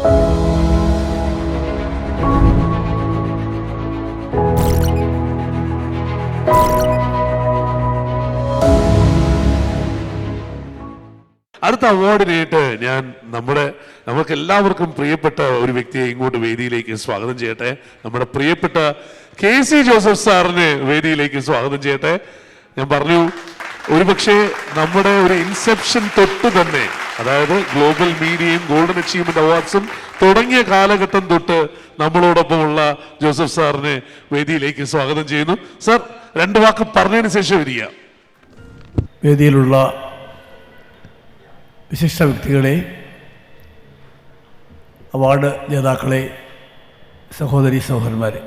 അടുത്ത അവാർഡിനായിട്ട് ഞാൻ നമുക്ക് എല്ലാവർക്കും പ്രിയപ്പെട്ട ഒരു വ്യക്തിയെ ഇങ്ങോട്ട് വേദിയിലേക്ക് സ്വാഗതം ചെയ്യട്ടെ. നമ്മുടെ പ്രിയപ്പെട്ട KC ജോസഫ് സാറിനെ വേദിയിലേക്ക് സ്വാഗതം ചെയ്യട്ടെ. ഞാൻ പറഞ്ഞു, ഒരുപക്ഷെ നമ്മുടെ ഒരു ഇൻസെപ്ഷൻ തൊട്ട് തന്നെ, അതായത് ഗ്ലോബൽ മീഡിയയും ഗോൾഡൻ അച്ചീവ്മെന്റ് അവാർഡ്സും തുടങ്ങിയ കാലഘട്ടം തൊട്ട് നമ്മളോടൊപ്പമുള്ള ജോസഫ് സാറിനെ വേദിയിലേക്ക് സ്വാഗതം ചെയ്യുന്നു. സാർ, 2 വാക്ക് പറഞ്ഞതിന് ശേഷം വരിക. വേദിയിലുള്ള വിശിഷ്ട വ്യക്തികളെ, അവാർഡ് ജേതാക്കളെ, സഹോദരി സഹോദരന്മാരെ,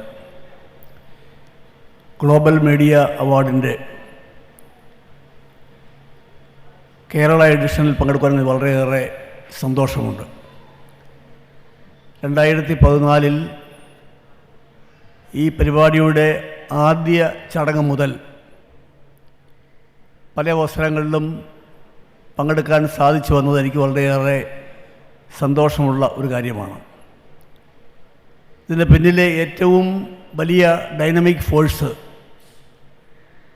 ഗ്ലോബൽ മീഡിയ അവാർഡിൻ്റെ കേരള എഡിഷനിൽ പങ്കെടുക്കാൻ വളരെയേറെ സന്തോഷമുണ്ട്. 2014 ഈ പരിപാടിയുടെ ആദ്യ ചടങ്ങ് മുതൽ പല അവസരങ്ങളിലും പങ്കെടുക്കാൻ സാധിച്ചു വന്നത് എനിക്ക് വളരെയേറെ സന്തോഷമുള്ള ഒരു കാര്യമാണ്. ഇതിന് പിന്നിലെ ഏറ്റവും വലിയ ഡൈനമിക് ഫോഴ്സ്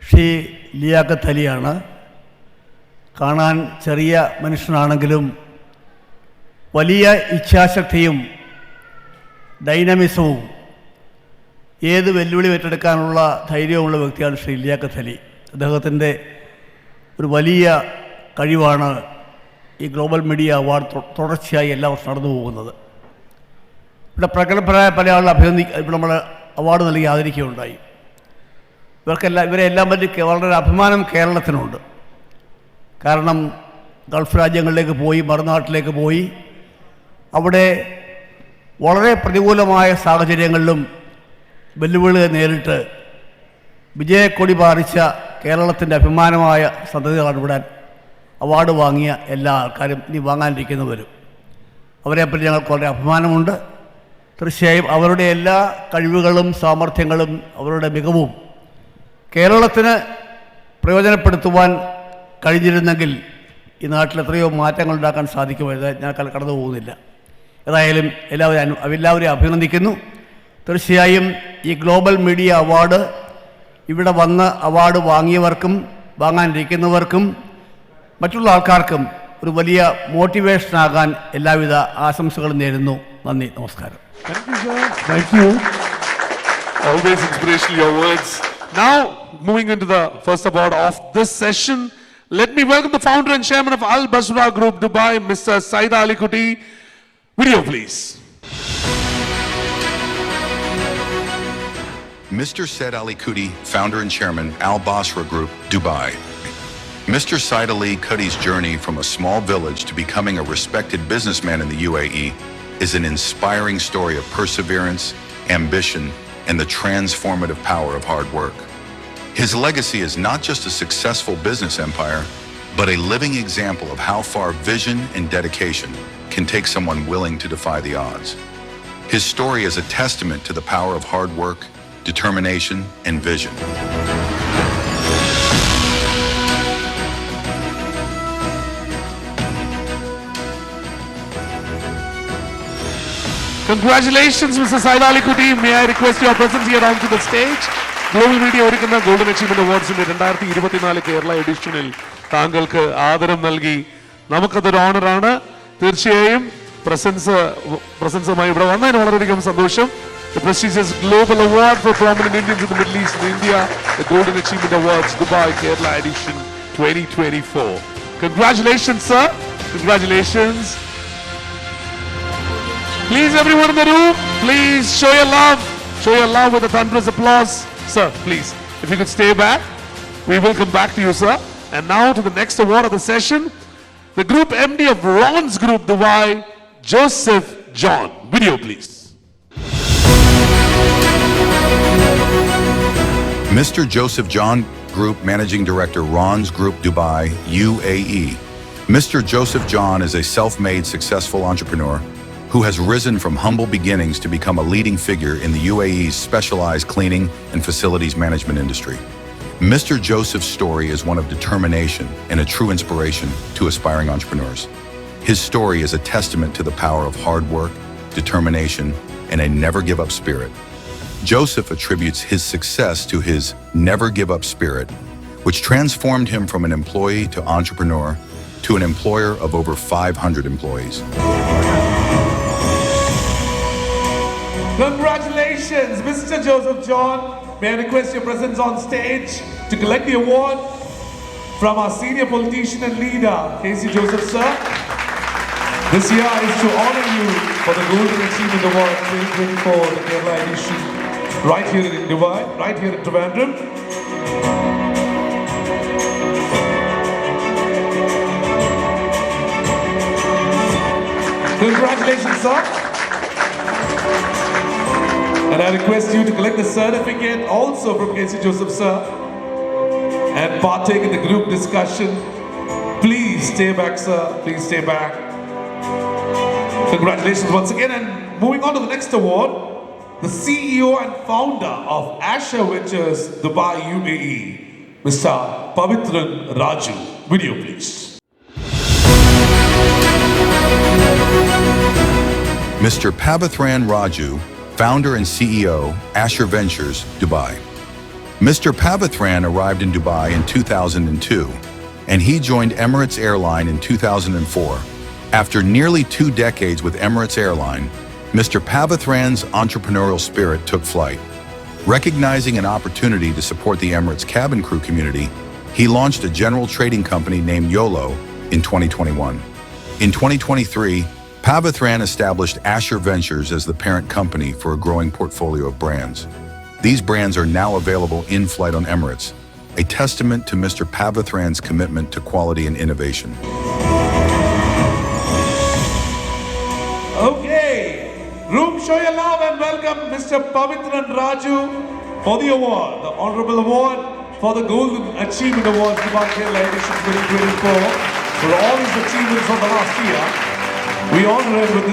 ശ്രീ ലിയാഖത്ത് അലിയാണ്. കാണാൻ ചെറിയ മനുഷ്യനാണെങ്കിലും വലിയ ഇച്ഛാശക്തിയും ഡൈനമിസവും ഏത് വെല്ലുവിളി ഏറ്റെടുക്കാനുള്ള ധൈര്യമുള്ള വ്യക്തിയാണ് ശ്രീ ലിയാഖത്ത് അലി. അദ്ദേഹത്തിൻ്റെ ഒരു വലിയ കഴിവാണ് ഈ ഗ്ലോബൽ മീഡിയ അവാർഡ് തുടർച്ചയായി എല്ലാ വർഷവും നടന്നു പോകുന്നത്. ഇവിടെ പ്രഗത്ഭരായ പല ആളുകൾ ഇവിടെ നമ്മൾ അവാർഡ് നൽകി ആദരിക്കുകയുണ്ടായി. ഇവരെ എല്ലാം പറ്റി വളരെ അഭിമാനം കേരളത്തിനുണ്ട്. കാരണം ഗൾഫ് രാജ്യങ്ങളിലേക്ക് പോയി, മറുനാട്ടിലേക്ക് പോയി, അവിടെ വളരെ പ്രതികൂലമായ സാഹചര്യങ്ങളിലും വെല്ലുവിളികൾ നേരിട്ട് വിജയക്കൊടി പാറിച്ച കേരളത്തിൻ്റെ അഭിമാനമായ സന്തതികളാണ് ഇവിടെ അവാർഡ് വാങ്ങിയ എല്ലാ ആൾക്കാരും, ഇനി വാങ്ങാനിരിക്കുന്നവരും. അവരെപ്പറ്റി ഞങ്ങൾക്ക് വളരെ അഭിമാനമുണ്ട്. തീർച്ചയായും അവരുടെ എല്ലാ കഴിവുകളും സാമർഥ്യങ്ങളും അവരുടെ മികവും കേരളത്തിന് പ്രയോജനപ്പെടുത്തുവാൻ കഴിഞ്ഞിരുന്നെങ്കിൽ ഈ നാട്ടിൽ എത്രയോ മാറ്റങ്ങൾ ഉണ്ടാക്കാൻ സാധിക്കുമായിരുന്നു. ഞാൻ കടന്നു പോകുന്നില്ല. ഏതായാലും എല്ലാവരെയും അഭിനന്ദിക്കുന്നു. തീർച്ചയായും ഈ ഗ്ലോബൽ മീഡിയ അവാർഡ് ഇവിടെ വന്ന് അവാർഡ് വാങ്ങിയവർക്കും വാങ്ങാനിരിക്കുന്നവർക്കും മറ്റുള്ള ആൾക്കാർക്കും ഒരു വലിയ മോട്ടിവേഷനാകാൻ എല്ലാവിധ ആശംസകളും നേരുന്നു. നന്ദി, നമസ്കാരം. Thank you. Always inspirational, your words. Now, moving into the first award of this session, let me welcome the founder and chairman of Al Basra Group Dubai, Mr. Said Ali Kuti. Video, please. Mr. Said Ali Kuti, founder and chairman, Al Basra Group, Dubai. Mr. Said Ali Kuti's journey from a small village to becoming a respected businessman in the UAE is an inspiring story of perseverance, ambition, and the transformative power of hard work. His legacy is not just a successful business empire, but a living example of how far vision and dedication can take someone willing to defy the odds. His story is a testament to the power of hard work, determination, and vision. Congratulations, Mr. Said Ali Kuti. May I request your presence here onto the stage? Global media ഒരുക്കുന്ന golden achievement അവാർഡ്സിന്റെ 2024 Kerala എഡിഷനിൽ താങ്കൾക്ക് ആദരം നൽകി. നമുക്കതൊരു ഓണറാണ്. തീർച്ചയായും പ്രസൻസുമായി ഇവിടെ വന്നതിന് വളരെയധികം സന്തോഷം. The prestigious Global Award for Prominent Indians in the Middle East and India, the Golden Achievement Awards, Dubai Kerala Edition 2024. Congratulations, sir. Congratulations. Please, everyone in the room, please show your love. Show your love with a thunderous applause. Sir, please, if you could stay back, we will come back to you, sir. And now to the next award of the session, the Group MD of Ron's Group Dubai, Joseph John. Video, please. Mr. Joseph John, Group Managing Director, Ron's Group Dubai, UAE. Mr. Joseph John is a self-made successful entrepreneur who has risen from humble beginnings to become a leading figure in the UAE's specialized cleaning and facilities management industry. Mr. Joseph's story is one of determination and a true inspiration to aspiring entrepreneurs. His story is a testament to the power of hard work, determination, and a never-give-up spirit. Joseph attributes his success to his never-give-up spirit, which transformed him from an employee to entrepreneur to an employer of over 500 employees. Congratulations, Mr. Joseph John. May I request your presence on stage to collect the award from our senior politician and leader, K.C. Joseph, sir. This year is to honor you for the Golden Achievement Award 2024, the Kerala edition, right here in Dubai, right here in Trivandrum. Congratulations, sir. And I request you to collect the certificate also from K.C. Joseph, sir, and partake in the group discussion. Please stay back, sir. Please stay back. Congratulations once again. And moving on to the next award, the CEO and founder of Asher Ventures Dubai UAE, Mr. Pavitran Raju. Video, please. Mr. Pavitran Raju, founder and CEO, Asher Ventures, Dubai. Mr. Pavitran arrived in Dubai in 2002, and he joined Emirates Airline in 2004. After nearly 2 decades with Emirates Airline, Mr. Pavitran's entrepreneurial spirit took flight. Recognizing an opportunity to support the Emirates cabin crew community, he launched a general trading company named YOLO in 2021. In 2023, Pavitran established Asher Ventures as the parent company for a growing portfolio of brands. These brands are now available in flight on Emirates, a testament to Mr. Pavitran's commitment to quality and innovation. Okay, room show your love and welcome Mr. Pavitran Raju for the award, the honorable award for the Golden Achievement Awards Dubai Kerala Edition 2024 for all his achievements of the last year. We honor him with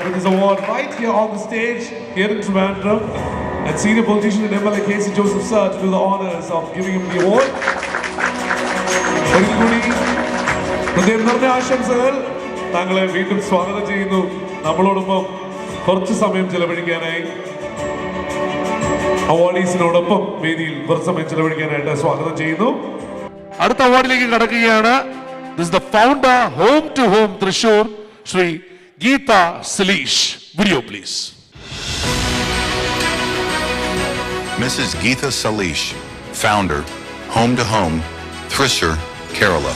this award right here on the stage, here in Trivandrum, and senior politician and MLA K.C. Joseph, sir, to do the honors of giving him the award. ഹൃദയം നിറഞ്ഞ ആശംസകൾ. താങ്കളെ വീണ്ടും സ്വാഗതം ചെയ്യുന്നു. നമ്മളോടൊപ്പം കുറച്ച് സമയം ചെലവഴിക്കാനായി അവാർഡീസിനോടൊപ്പം വേദിയിൽ കുറച്ച് സമയം ചെലവഴിക്കാനായിട്ട് സ്വാഗതം ചെയ്യുന്നു. അടുത്ത അവാർഡിലേക്ക് കടക്കുകയാണ്. This is the founder, Home to Home Thrissur, Shri Geetha Saleesh. Video, please. Mrs. Geetha Saleesh, founder, Home to Home, Thrissur, Kerala.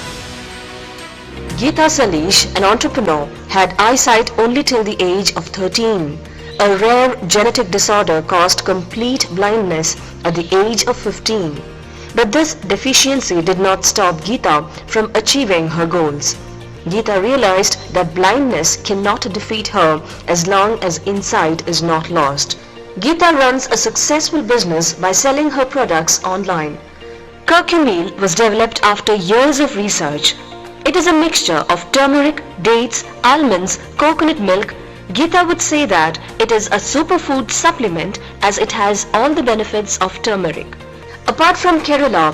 Geetha Saleesh, an entrepreneur, had eyesight only till the age of 13. A rare genetic disorder caused complete blindness at the age of 15. But this deficiency did not stop Geetha from achieving her goals. Geetha realized that blindness cannot defeat her as long as insight is not lost. Geetha runs a successful business by selling her products online. Curcumil was developed after years of research. It is a mixture of turmeric, dates, almonds, coconut milk. Geetha would say that it is a superfood supplement as it has all the benefits of turmeric. Apart from Kerala,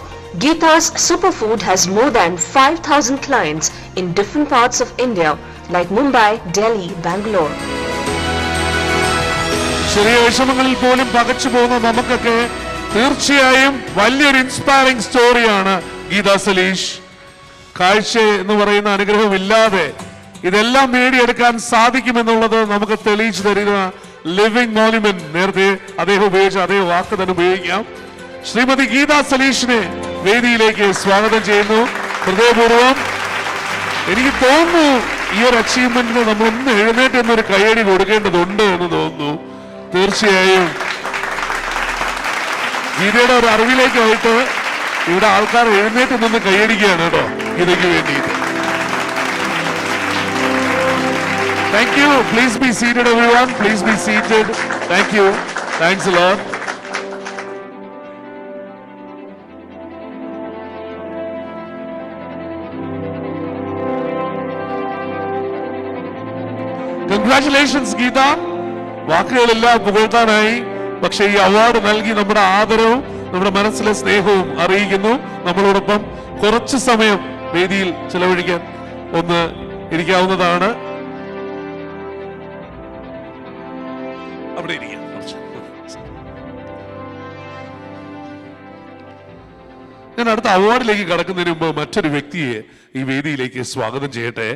Geetha's superfood has more than 5,000 clients in different parts of India like Mumbai, Delhi, Bangalore. ചെറിയ വിഷമങ്ങളിൽ പോലും പകച്ചു പോകുന്ന നമുക്കൊക്കെ തീർച്ചയായും വലിയൊരു inspiring സ്റ്റോറിയാണ് ഗീത സലീഷ്. കാഴ്ച എന്ന് പറയുന്ന അനുഗ്രഹമില്ലാതെ ഇതെല്ലാം നേടിയെടുക്കാൻ സാധിക്കുമെന്നുള്ളത് നമുക്ക് തെളിയിച്ചു തരുന്ന ലിവിംഗ് മോണ്യുമെന്റ്. നേരത്തെ അദ്ദേഹം ഉപയോഗിച്ച അതേ വാക്ക് തന്നെ ഉപയോഗിക്കാം. ശ്രീമതി ഗീത സലീഷിനെ വേദിയിലേക്ക് സ്വാഗതം ചെയ്യുന്നു ഹൃദയപൂർവ്വം. എനിക്ക് തോന്നുന്നു ഈ ഒരു അച്ചീവ്മെന്റിന് നമ്മൾ ഒന്ന് എഴുന്നേറ്റ് എന്നൊരു കയ്യടി കൊടുക്കേണ്ടതുണ്ട് എന്ന് തോന്നുന്നു. തീർച്ചയായും ഗീതയുടെ ഒരു അറിവിലേക്കായിട്ട് ഇവിടെ ആൾക്കാർ എഴുന്നേറ്റ് നിന്ന് കയ്യടിക്കുകയാണ് കേട്ടോ ഗീതയ്ക്ക് വേണ്ടിയിട്ട്. Thank you. Please be seated, everyone. Please be seated. Thank you. Thanks a lot. Congratulations, Geetha. വാക്കുകളെല്ലാം പുകഴ്ത്താനായി, പക്ഷേ ഈ അവാർഡ് നൽകി നമ്മുടെ ആദരവും നമ്മുടെ മനസ്സിലെ സ്നേഹവും അറിയിക്കുന്നു. നമ്മളോടൊപ്പം കുറച്ച് സമയം വേദിയിൽ ചെലവഴിക്കാൻ ഒന്ന് ഇരിക്കാവുന്നതാണ്. ഞാൻ അടുത്ത അവാർഡിലേക്ക് കടക്കുന്നതിന് മുമ്പ് മറ്റൊരു വ്യക്തിയെ ഈ വേദിയിലേക്ക് സ്വാഗതം ചെയ്യട്ടെ.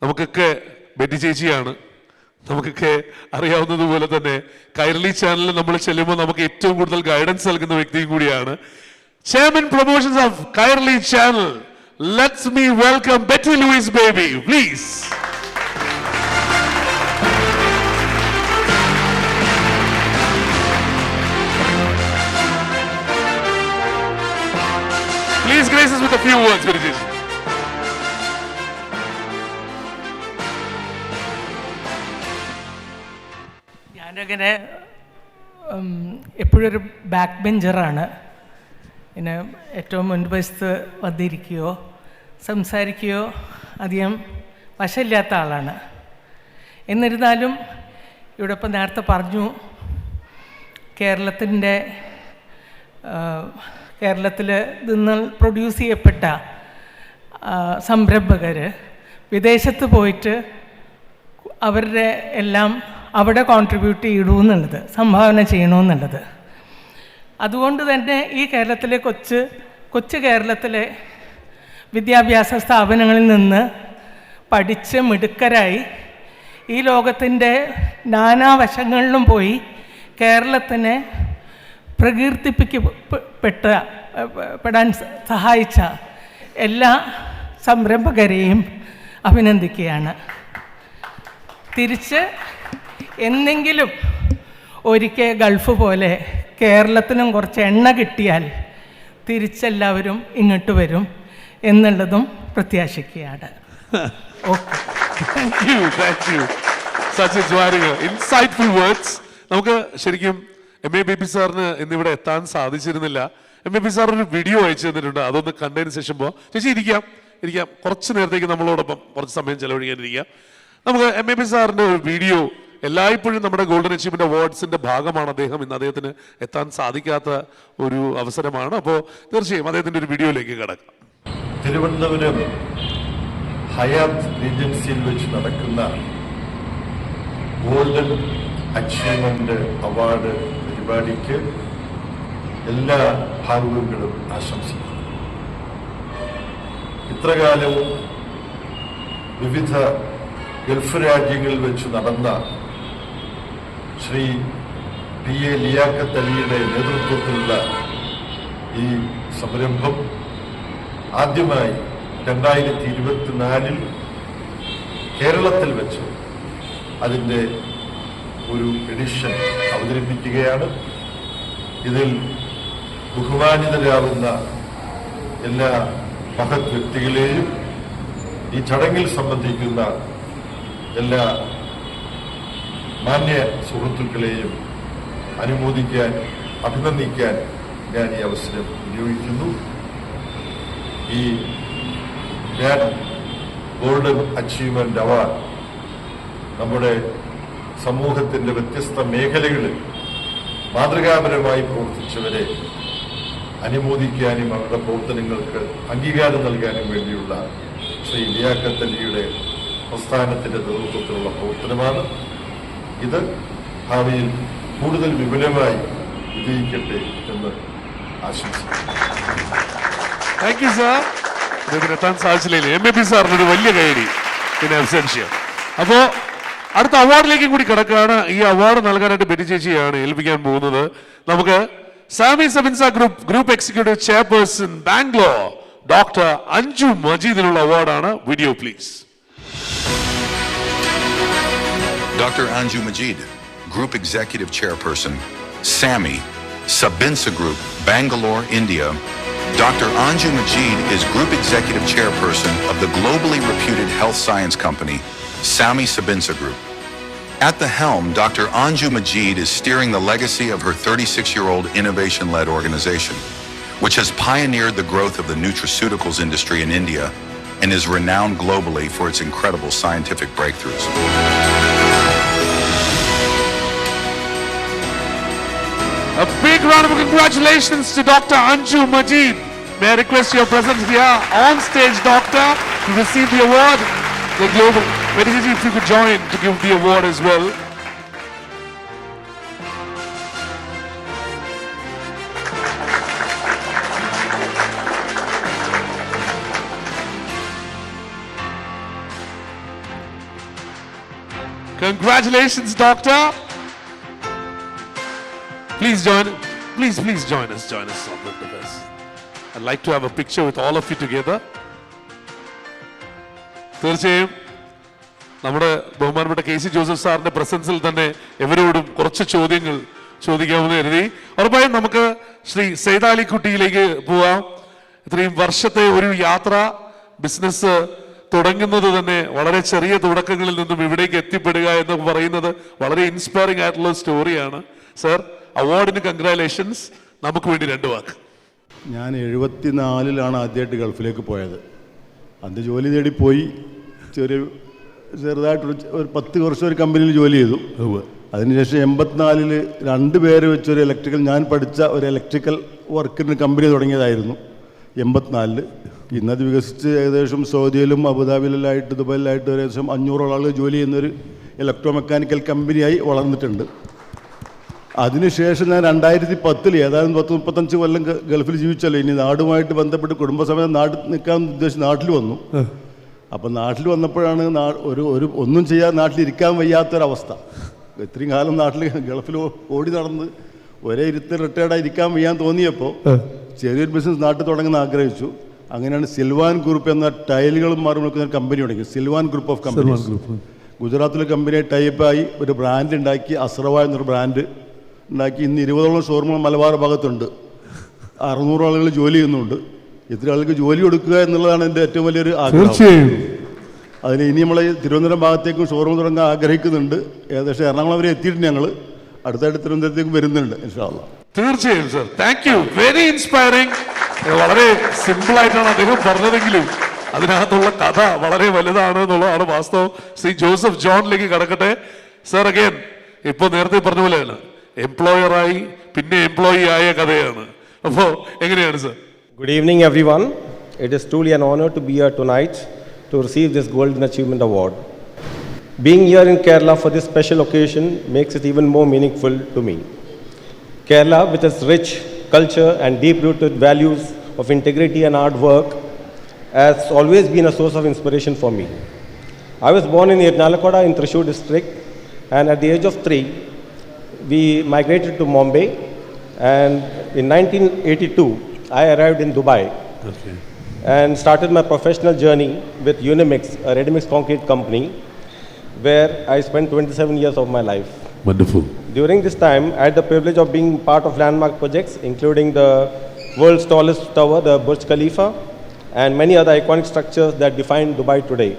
നമുക്കൊക്കെ ബെറ്റി ചേച്ചിയാണ്. നമുക്കൊക്കെ അറിയാവുന്നതുപോലെ തന്നെ കൈരളി ചാനലിൽ നമ്മൾ ചെല്ലുമ്പോൾ നമുക്ക് ഏറ്റവും കൂടുതൽ ഗൈഡൻസ് നൽകുന്ന വ്യക്തിയും കൂടിയാണ്. Chairman promotions of Kairali channel, let's me welcome Betty Louis Baby, please. Please grace us with a few words, Betty ചേച്ചി. ഞാനങ്ങനെ എപ്പോഴൊരു ബാക്ക് ബെഞ്ചറാണ്. പിന്നെ ഏറ്റവും മുൻവശത്ത് വന്നിരിക്കുകയോ സംസാരിക്കുകയോ അധികം വശമില്ലാത്ത ആളാണ്. എന്നിരുന്നാലും ഇവിടെ ഇപ്പം നേരത്തെ പറഞ്ഞു, കേരളത്തിൽ നിന്ന് പ്രൊഡ്യൂസ് ചെയ്യപ്പെട്ട സംരംഭകർ വിദേശത്ത് പോയിട്ട് അവരുടെ എല്ലാം അവിടെ കോൺട്രിബ്യൂട്ട് ചെയ്യണമെന്നുള്ളത്, സംഭാവന ചെയ്യണമെന്നുള്ളത്. അതുകൊണ്ട് തന്നെ ഈ കേരളത്തിലെ കൊച്ചു കേരളത്തിലെ വിദ്യാഭ്യാസ സ്ഥാപനങ്ങളിൽ നിന്ന് പഠിച്ച് മിടുക്കരായി ഈ ലോകത്തിൻ്റെ നാനാവശങ്ങളിലും പോയി കേരളത്തിനെ പ്രകീർത്തിപ്പെടാൻ സഹായിച്ച എല്ലാ സംരംഭകരെയും അഭിനന്ദിക്കുകയാണ്. തിരിച്ച് എന്നെങ്കിലും ഒരിക്കൽ ഗൾഫ് പോലെ കേരളത്തിനും കുറച്ച് എണ്ണ കിട്ടിയാൽ തിരിച്ചെല്ലാവരും ഇങ്ങോട്ട് വരും എന്നുള്ളതും പ്രത്യാശിക്കുകയാണ്. Okay, Thank you. Such inspiring, insightful words. നമുക്ക് ശരിക്കും MA ബേബി സാറിന് ഇന്നിവിടെ എത്താൻ സാധിച്ചിരുന്നില്ല. MA ബേബി സാർ ഒരു വീഡിയോ അയച്ചു തന്നിട്ടുണ്ട്, അതൊന്ന് കണ്ടതിന് ശേഷം ചേച്ചി ഇരിക്കാം കുറച്ച് നേരത്തേക്ക് നമ്മളോടൊപ്പം കുറച്ച് സമയം ചെലവഴിക്കാനിരിക്കാം. നമുക്ക് MA ബേബി സാറിന്റെ ഒരു വീഡിയോ എല്ലായ്പ്പോഴും നമ്മുടെ ഗോൾഡൻ അച്ചീവ്മെന്റ് അവാർഡ്സിന്റെ ഭാഗമാണ് അദ്ദേഹം. ഇന്ന് അദ്ദേഹത്തിന് എത്താൻ സാധിക്കാത്ത ഒരു അവസരമാണ്. അപ്പോൾ തീർച്ചയായും അദ്ദേഹത്തിന്റെ ഒരു വീഡിയോയിലേക്ക് കിടക്കാം. തിരുവനന്തപുരം ഹയാത്ത് റീജൻസിയിൽ വെച്ച് നടക്കുന്ന ഗോൾഡൻ അച്ചീവ്മെന്റ് അവാർഡ് പരിപാടിക്ക് എല്ലാ ഭാവുകങ്ങളും ആശംസിക്കുന്നു. ഇത്രകാലവും വിവിധ ഗൾഫ് രാജ്യങ്ങളിൽ വെച്ച് നടന്ന ശ്രീ PA ലിയാഖത്ത് അലിയുടെ നേതൃത്വത്തിലുള്ള ഈ സംരംഭം ആദ്യമായി 2024 കേരളത്തിൽ വെച്ച് അതിൻ്റെ ഒരു എഡിഷൻ അവതരിപ്പിക്കുകയാണ്. ഇതിൽ ബഹുമാനിതരാകുന്ന എല്ലാ മഹത് വ്യക്തികളെയും ഈ ചടങ്ങിൽ സംബന്ധിക്കുന്ന എല്ലാ മാന്യ സുഹൃത്തുക്കളെയും അനുമോദിക്കാൻ, അഭിനന്ദിക്കാൻ ഞാൻ ഈ അവസരം വിനിയോഗിക്കുന്നു. ഈ ഗോൾഡൻ അച്ചീവ്മെന്റ് അവാർഡ് നമ്മുടെ സമൂഹത്തിന്റെ വ്യത്യസ്ത മേഖലകളിൽ മാതൃകാപരമായി പ്രവർത്തിച്ചവരെ അനുമോദിക്കാനും അവരുടെ പ്രവർത്തനങ്ങൾക്ക് അംഗീകാരം നൽകാനും വേണ്ടിയുള്ള ശ്രീ ലിയാഖത്ത് അലിയുടെ പ്രസ്ഥാനത്തിന്റെ നേതൃത്വത്തിലുള്ള പ്രവർത്തനമാണ്. ഇത് ഭാവിയിൽ കൂടുതൽ വിപുലമായി വിജയിക്കട്ടെ എന്ന് ആശംസിക്കുന്നു. Thank you sir. ഇതിന് എത്താൻ സാധിച്ചില്ലേ MA ബേബി സാറിന് ഒരു വലിയ കൈയടി പിന്നെ അബ്സെൻഷ്യ. അപ്പോ അടുത്ത അവാർഡിലേക്കും കൂടി കിടക്കുകയാണ്. ഈ അവാർഡ് നൽകാനായിട്ട് ബെറ്റി ചേച്ചിയാണ് ഏൽപ്പിക്കാൻ പോകുന്നത്. നമുക്ക് Sami Sabinsa group executive chairperson Bangalore doctor Anju മജീദിനുള്ള അവാർഡാണ്. Video please. Dr. Anju Majid, Group Executive Chairperson, SAMI, Sabinsa Group, Bangalore, India. Dr. Anju Majid is Group Executive Chairperson of the globally reputed health science company, SAMI Sabinsa Group. At the helm, Dr. Anju Majid is steering the legacy of her 36-year-old innovation-led organization, which has pioneered the growth of the nutraceuticals industry in India and is renowned globally for its incredible scientific breakthroughs. A big round of congratulations to Dr. Anju Majid. May I request your presence here on stage, Doctor, to receive the award. The global. Very easy if you could join to give the award as well. Congratulations, doctor. Please join us on the dais. I'd like to have a picture with all of you together. തീർച്ചയായും നമ്മുടെ ബഹുമാനപ്പെട്ട K C Joseph സാറിന്റെ പ്രസൻസിൽ തന്നെ എവരോടും കുറച്ച് ചോദ്യങ്ങൾ ചോദിക്കാമെന്ന് കരുതി. ഉറപ്പായും നമുക്ക് ശ്രീ സൈതാലിക്കുട്ടിയിലേക്ക് പോവാം. ഇത്രയും വർഷത്തെ ഒരു യാത്ര, ബിസിനസ് തുടങ്ങുന്നത് തന്നെ വളരെ ചെറിയ തുടക്കങ്ങളിൽ നിന്നും ഇവിടേക്ക് എത്തിപ്പെടുക എന്ന് പറയുന്നത് വളരെ ഇൻസ്പയറിംഗ് ആയിട്ടുള്ള സ്റ്റോറിയാണ്. സർ, അവാർഡിന് കൺഗ്രാലേഷൻസ്. നമുക്ക് വേണ്ടി 2 വാക്ക്. ഞാൻ 74-ലാണ് ആദ്യമായിട്ട് ഗൾഫിലേക്ക് പോയത്. അന്ന് ജോലി തേടി പോയി. ചെറുതായിട്ടൊരു 10 വർഷം ഒരു കമ്പനിയിൽ ജോലി ചെയ്തു. അതിനുശേഷം 84-ൽ 2 പേരെ വെച്ചൊരു ഞാൻ പഠിച്ച ഒരു ഇലക്ട്രിക്കൽ വർക്കിന് കമ്പനി തുടങ്ങിയതായിരുന്നു 84-ൽ. ഇന്നത് വികസിച്ച് ഏകദേശം സൗദിയിലും അബുദാബിയിലായിട്ട് ദുബായിലായിട്ട് ഏകദേശം 500 ആളുകൾ ജോലി ചെയ്യുന്നൊരു ഇലക്ട്രോ മെക്കാനിക്കൽ കമ്പനിയായി വളർന്നിട്ടുണ്ട്. അതിനുശേഷം ഞാൻ 2010-ൽ ഏതായാലും 35 കൊല്ലം ഗൾഫിൽ ജീവിച്ചല്ലോ. ഇനി നാടുമായിട്ട് ബന്ധപ്പെട്ട് കുടുംബസമേതം നിൽക്കാൻ ഉദ്ദേശിച്ച് നാട്ടിൽ വന്നു. അപ്പം നാട്ടിൽ വന്നപ്പോഴാണ് ഒന്നും ചെയ്യാൻ നാട്ടിലിരിക്കാൻ വയ്യാത്തൊരവസ്ഥ. ഇത്രയും കാലം നാട്ടിൽ ഗൾഫിൽ ഓടി നടന്ന് ഒരേ റിട്ടയർഡായി ഇരിക്കാൻ വയ്യാൻ തോന്നിയപ്പോൾ ചെറിയൊരു ബിസിനസ് നാട്ടിൽ തുടങ്ങുന്ന ആഗ്രഹിച്ചു. അങ്ങനെയാണ് സിൽവാൻ ഗ്രൂപ്പ് എന്ന ടൈലുകളും മറുപടിക്കുന്ന ഒരു കമ്പനി തുടങ്ങി. Silvan group of companies. ഗുജറാത്തിലെ കമ്പനിയെ ടൈപ്പായി ഒരു ബ്രാൻഡ് ഉണ്ടാക്കി. അസ്രവ എന്നൊരു ബ്രാൻഡ് ഉണ്ടാക്കി. ഇന്ന് 20ഓളം ഷോറൂമുകൾ മലബാർ ഭാഗത്തുണ്ട്. 600 ആളുകൾ ജോലി ചെയ്യുന്നുണ്ട്. ഇത്ര ആൾക്ക് ജോലി കൊടുക്കുക എന്നുള്ളതാണ് എൻ്റെ ഏറ്റവും വലിയൊരു ആഗ്രഹം. അതിന് ഇനി നമ്മൾ തിരുവനന്തപുരം ഭാഗത്തേക്കും ഷോറൂം തുടങ്ങാൻ ആഗ്രഹിക്കുന്നുണ്ട്. ഏകദേശം എറണാകുളം വരെ എത്തിയിട്ട് ഞങ്ങൾ അടുത്തായിട്ട് തിരുവനന്തപുരത്തേക്ക് വരുന്നുണ്ട് ഇൻഷാ അല്ലാഹ്. തീർച്ചയായും sir, thank you. Very inspiring. വളരെ സിമ്പിൾ ആയിട്ടാണ് അദ്ദേഹം പറഞ്ഞതെങ്കിലും അതിനകത്തുള്ള കഥ വളരെ വലുതാണ് എന്നുള്ളതാണ് വാസ്തവം. ശ്രീ ജോസഫ് ജോണിലേക്ക് കടക്കട്ടെ. സർ, അഗൈൻ ഇപ്പൊ നേരത്തെ പറഞ്ഞ പോലെയാണ്, എംപ്ലോയറായി പിന്നെ എംപ്ലോയി ആയ കഥയാണ്. അപ്പോ എങ്ങനെയാണ് sir? Good evening, everyone. It is truly an honor to be here tonight to receive this Golden Achievement Award. Being here in Kerala for this special occasion makes it even more meaningful to me. Kerala, with its rich culture and deep-rooted values of integrity and hard work, has always been a source of inspiration for me. I was born in Ernakulam in Thrissur district, and at the age of 3, we migrated to Mumbai, and in 1982, I arrived in Dubai and started my professional journey with Unimix, a ready-mix concrete company, where I spent 27 years of my life. Wonderful. During this time, I had the privilege of being part of landmark projects, including the world's tallest tower, the Burj Khalifa, and many other iconic structures that define Dubai today.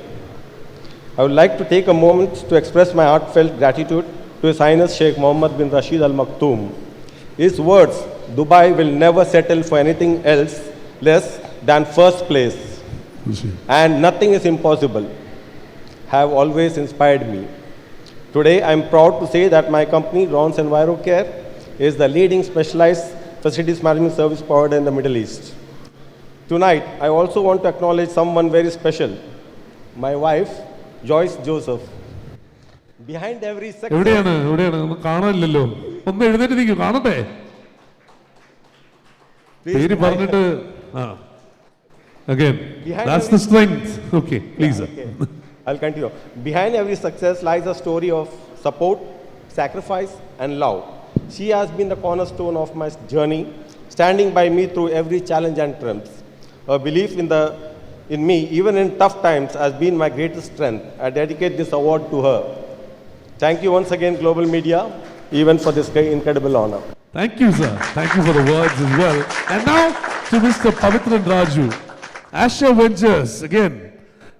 I would like to take a moment to express my heartfelt gratitude to His Highness Sheikh Mohammed bin Rashid Al Maktoum. His words, "Dubai will never settle for anything else less than first place, and nothing is impossible," have always inspired me. Today, I am proud to say that my company, Rons EnviroCare, is the leading specialized facilities management service provider in the Middle East. Tonight, I also want to acknowledge someone very special, my wife, Joyce Joseph. Behind every success... എവിടെയാണ് ഒന്ന് കാണാനില്ലല്ലോ. ഒന്ന് എഴുന്നേറ്റ് കാണട്ടെ. പേര് പറഞ്ഞിട്ട് again, that's the strength. Okay, please. Okay. I'll continue. Behind every success lies a story of support, sacrifice, and love. She has been the cornerstone of my journey, standing by me through every challenge and triumph. Her belief in me, even in tough times, has been my greatest strength. I dedicate this award to her. Thank you once again, Global Media, even for this incredible honor. Thank you, sir. Thank you for the words as well. And now to Mr. Pavitran Raju. Asher Ventures, again,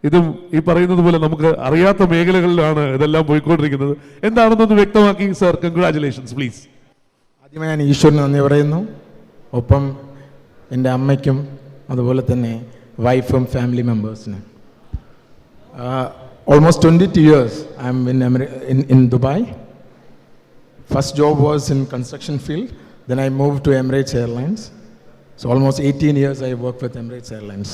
ഇതും ഈ പറയുന്നത് പോലെ നമുക്ക് അറിയാത്ത മേഖലകളിലാണ് ഇതെല്ലാം പോയിക്കൊണ്ടിരിക്കുന്നത്. എന്താണെന്നൊന്ന് വ്യക്തമാക്കി സർ. Congratulations please. ആദ്യമായി ഞാൻ ഈശ്വരന് നന്ദി പറയുന്നു. ഒപ്പം എൻ്റെ അമ്മയ്ക്കും അതുപോലെ തന്നെ വൈഫും ഫാമിലി മെമ്പേഴ്സിന്. Almost 22 years I am in Dubai. First job was in construction field. Then I moved to Emirates Airlines. So almost 18 years I worked with Emirates Airlines.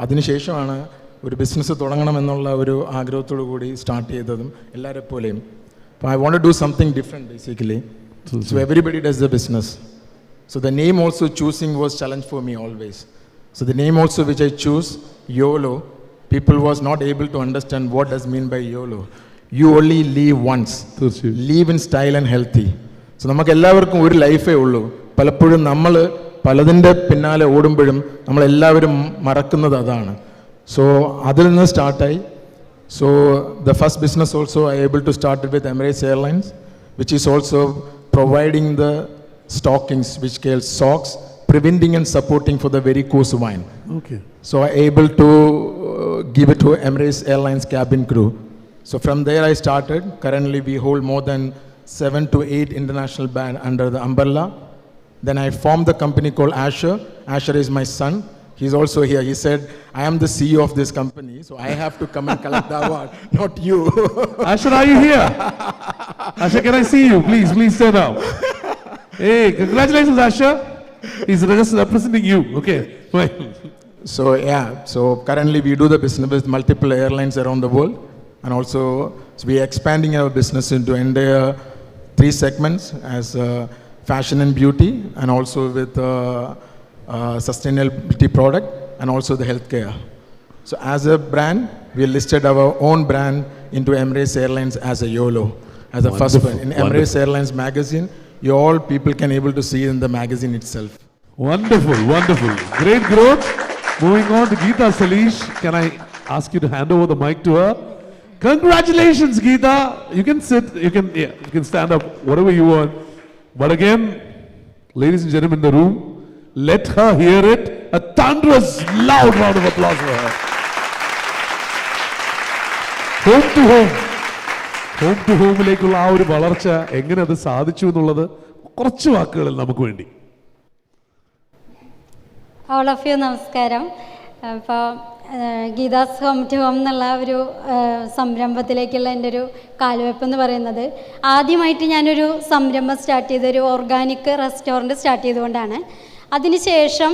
അതിനുശേഷമാണ് ഒരു ബിസിനസ് തുടങ്ങണമെന്നുള്ള ഒരു ആഗ്രഹത്തോടു കൂടി സ്റ്റാർട്ട് ചെയ്തതും എല്ലാവരെ പോലെയും. അപ്പോൾ I want to do something different basically. So everybody does the business. So the name also choosing was challenge for me always. So the name also which I choose, YOLO, people was not able to understand what does mean by YOLO. you only live once. Live in style and healthy. So നമുക്ക് എല്ലാവർക്കും ഒരു ലൈഫേ ഉള്ളൂ. പലപ്പോഴും നമ്മൾ പലതിൻ്റെ പിന്നാലെ ഓടുമ്പോഴും നമ്മളെല്ലാവരും മറക്കുന്നത് അതാണ്. So അതിൽ നിന്ന് സ്റ്റാർട്ടായി. So the first business also I able to start it with Emirates Airlines, which is also providing the stockings, which calls socks, preventing and supporting for the varicose vein. Okay. So I able to give it to Emirates Airlines cabin crew. So from there I started. Currently we hold more than 7 to 8 international brands under the umbrella. Then I formed the company called Asher. Asher is my son. He's also here. He said, I am the CEO of this company, so I have to come and collect the award, not you. Asher, are you here? Asher, can I see you? Please stand up. Hey, congratulations, Asher. He's just representing you. Okay, fine. So yeah, so currently we do the business with multiple airlines around the world, and also so we are expanding our business into entire 3 segments as fashion and beauty, and also with sustainability product, and also the healthcare. So as a brand, we listed our own brand into Emirates Airlines as a YOLO, as a first brand. In Emirates Airlines magazine, you all people can able to see in the magazine itself. Wonderful. Great growth. Moving on to Geeta Saleesh. Can I ask you to hand over the mic to her? Congratulations, Geeta. You can sit, you can stand up, whatever you want. But again, ladies and gentlemen in the room, let her hear it. A thunderous, loud round of applause for her. Home to homeലേക്കുള്ള ആ ഒരു വളർച്ച എങ്ങനെ അത് സാധിച്ചു എന്നുള്ളത് കുറച്ച് വാക്കുകളിൽ നമുക്ക് വേണ്ടി. ഓൾ ഓഫ് യു നമസ്കാരം. അപ്പോൾ ഗീതാസ് ഹോം ടു ഹോം എന്നുള്ള ഒരു സംരംഭത്തിലേക്കുള്ള എൻ്റെ ഒരു കാൽവെപ്പ് എന്ന് പറയുന്നത്, ആദ്യമായിട്ട് ഞാനൊരു സംരംഭം സ്റ്റാർട്ട് ചെയ്തൊരു ഓർഗാനിക് റെസ്റ്റോറൻറ്റ് സ്റ്റാർട്ട് ചെയ്തുകൊണ്ടാണ്. അതിനുശേഷം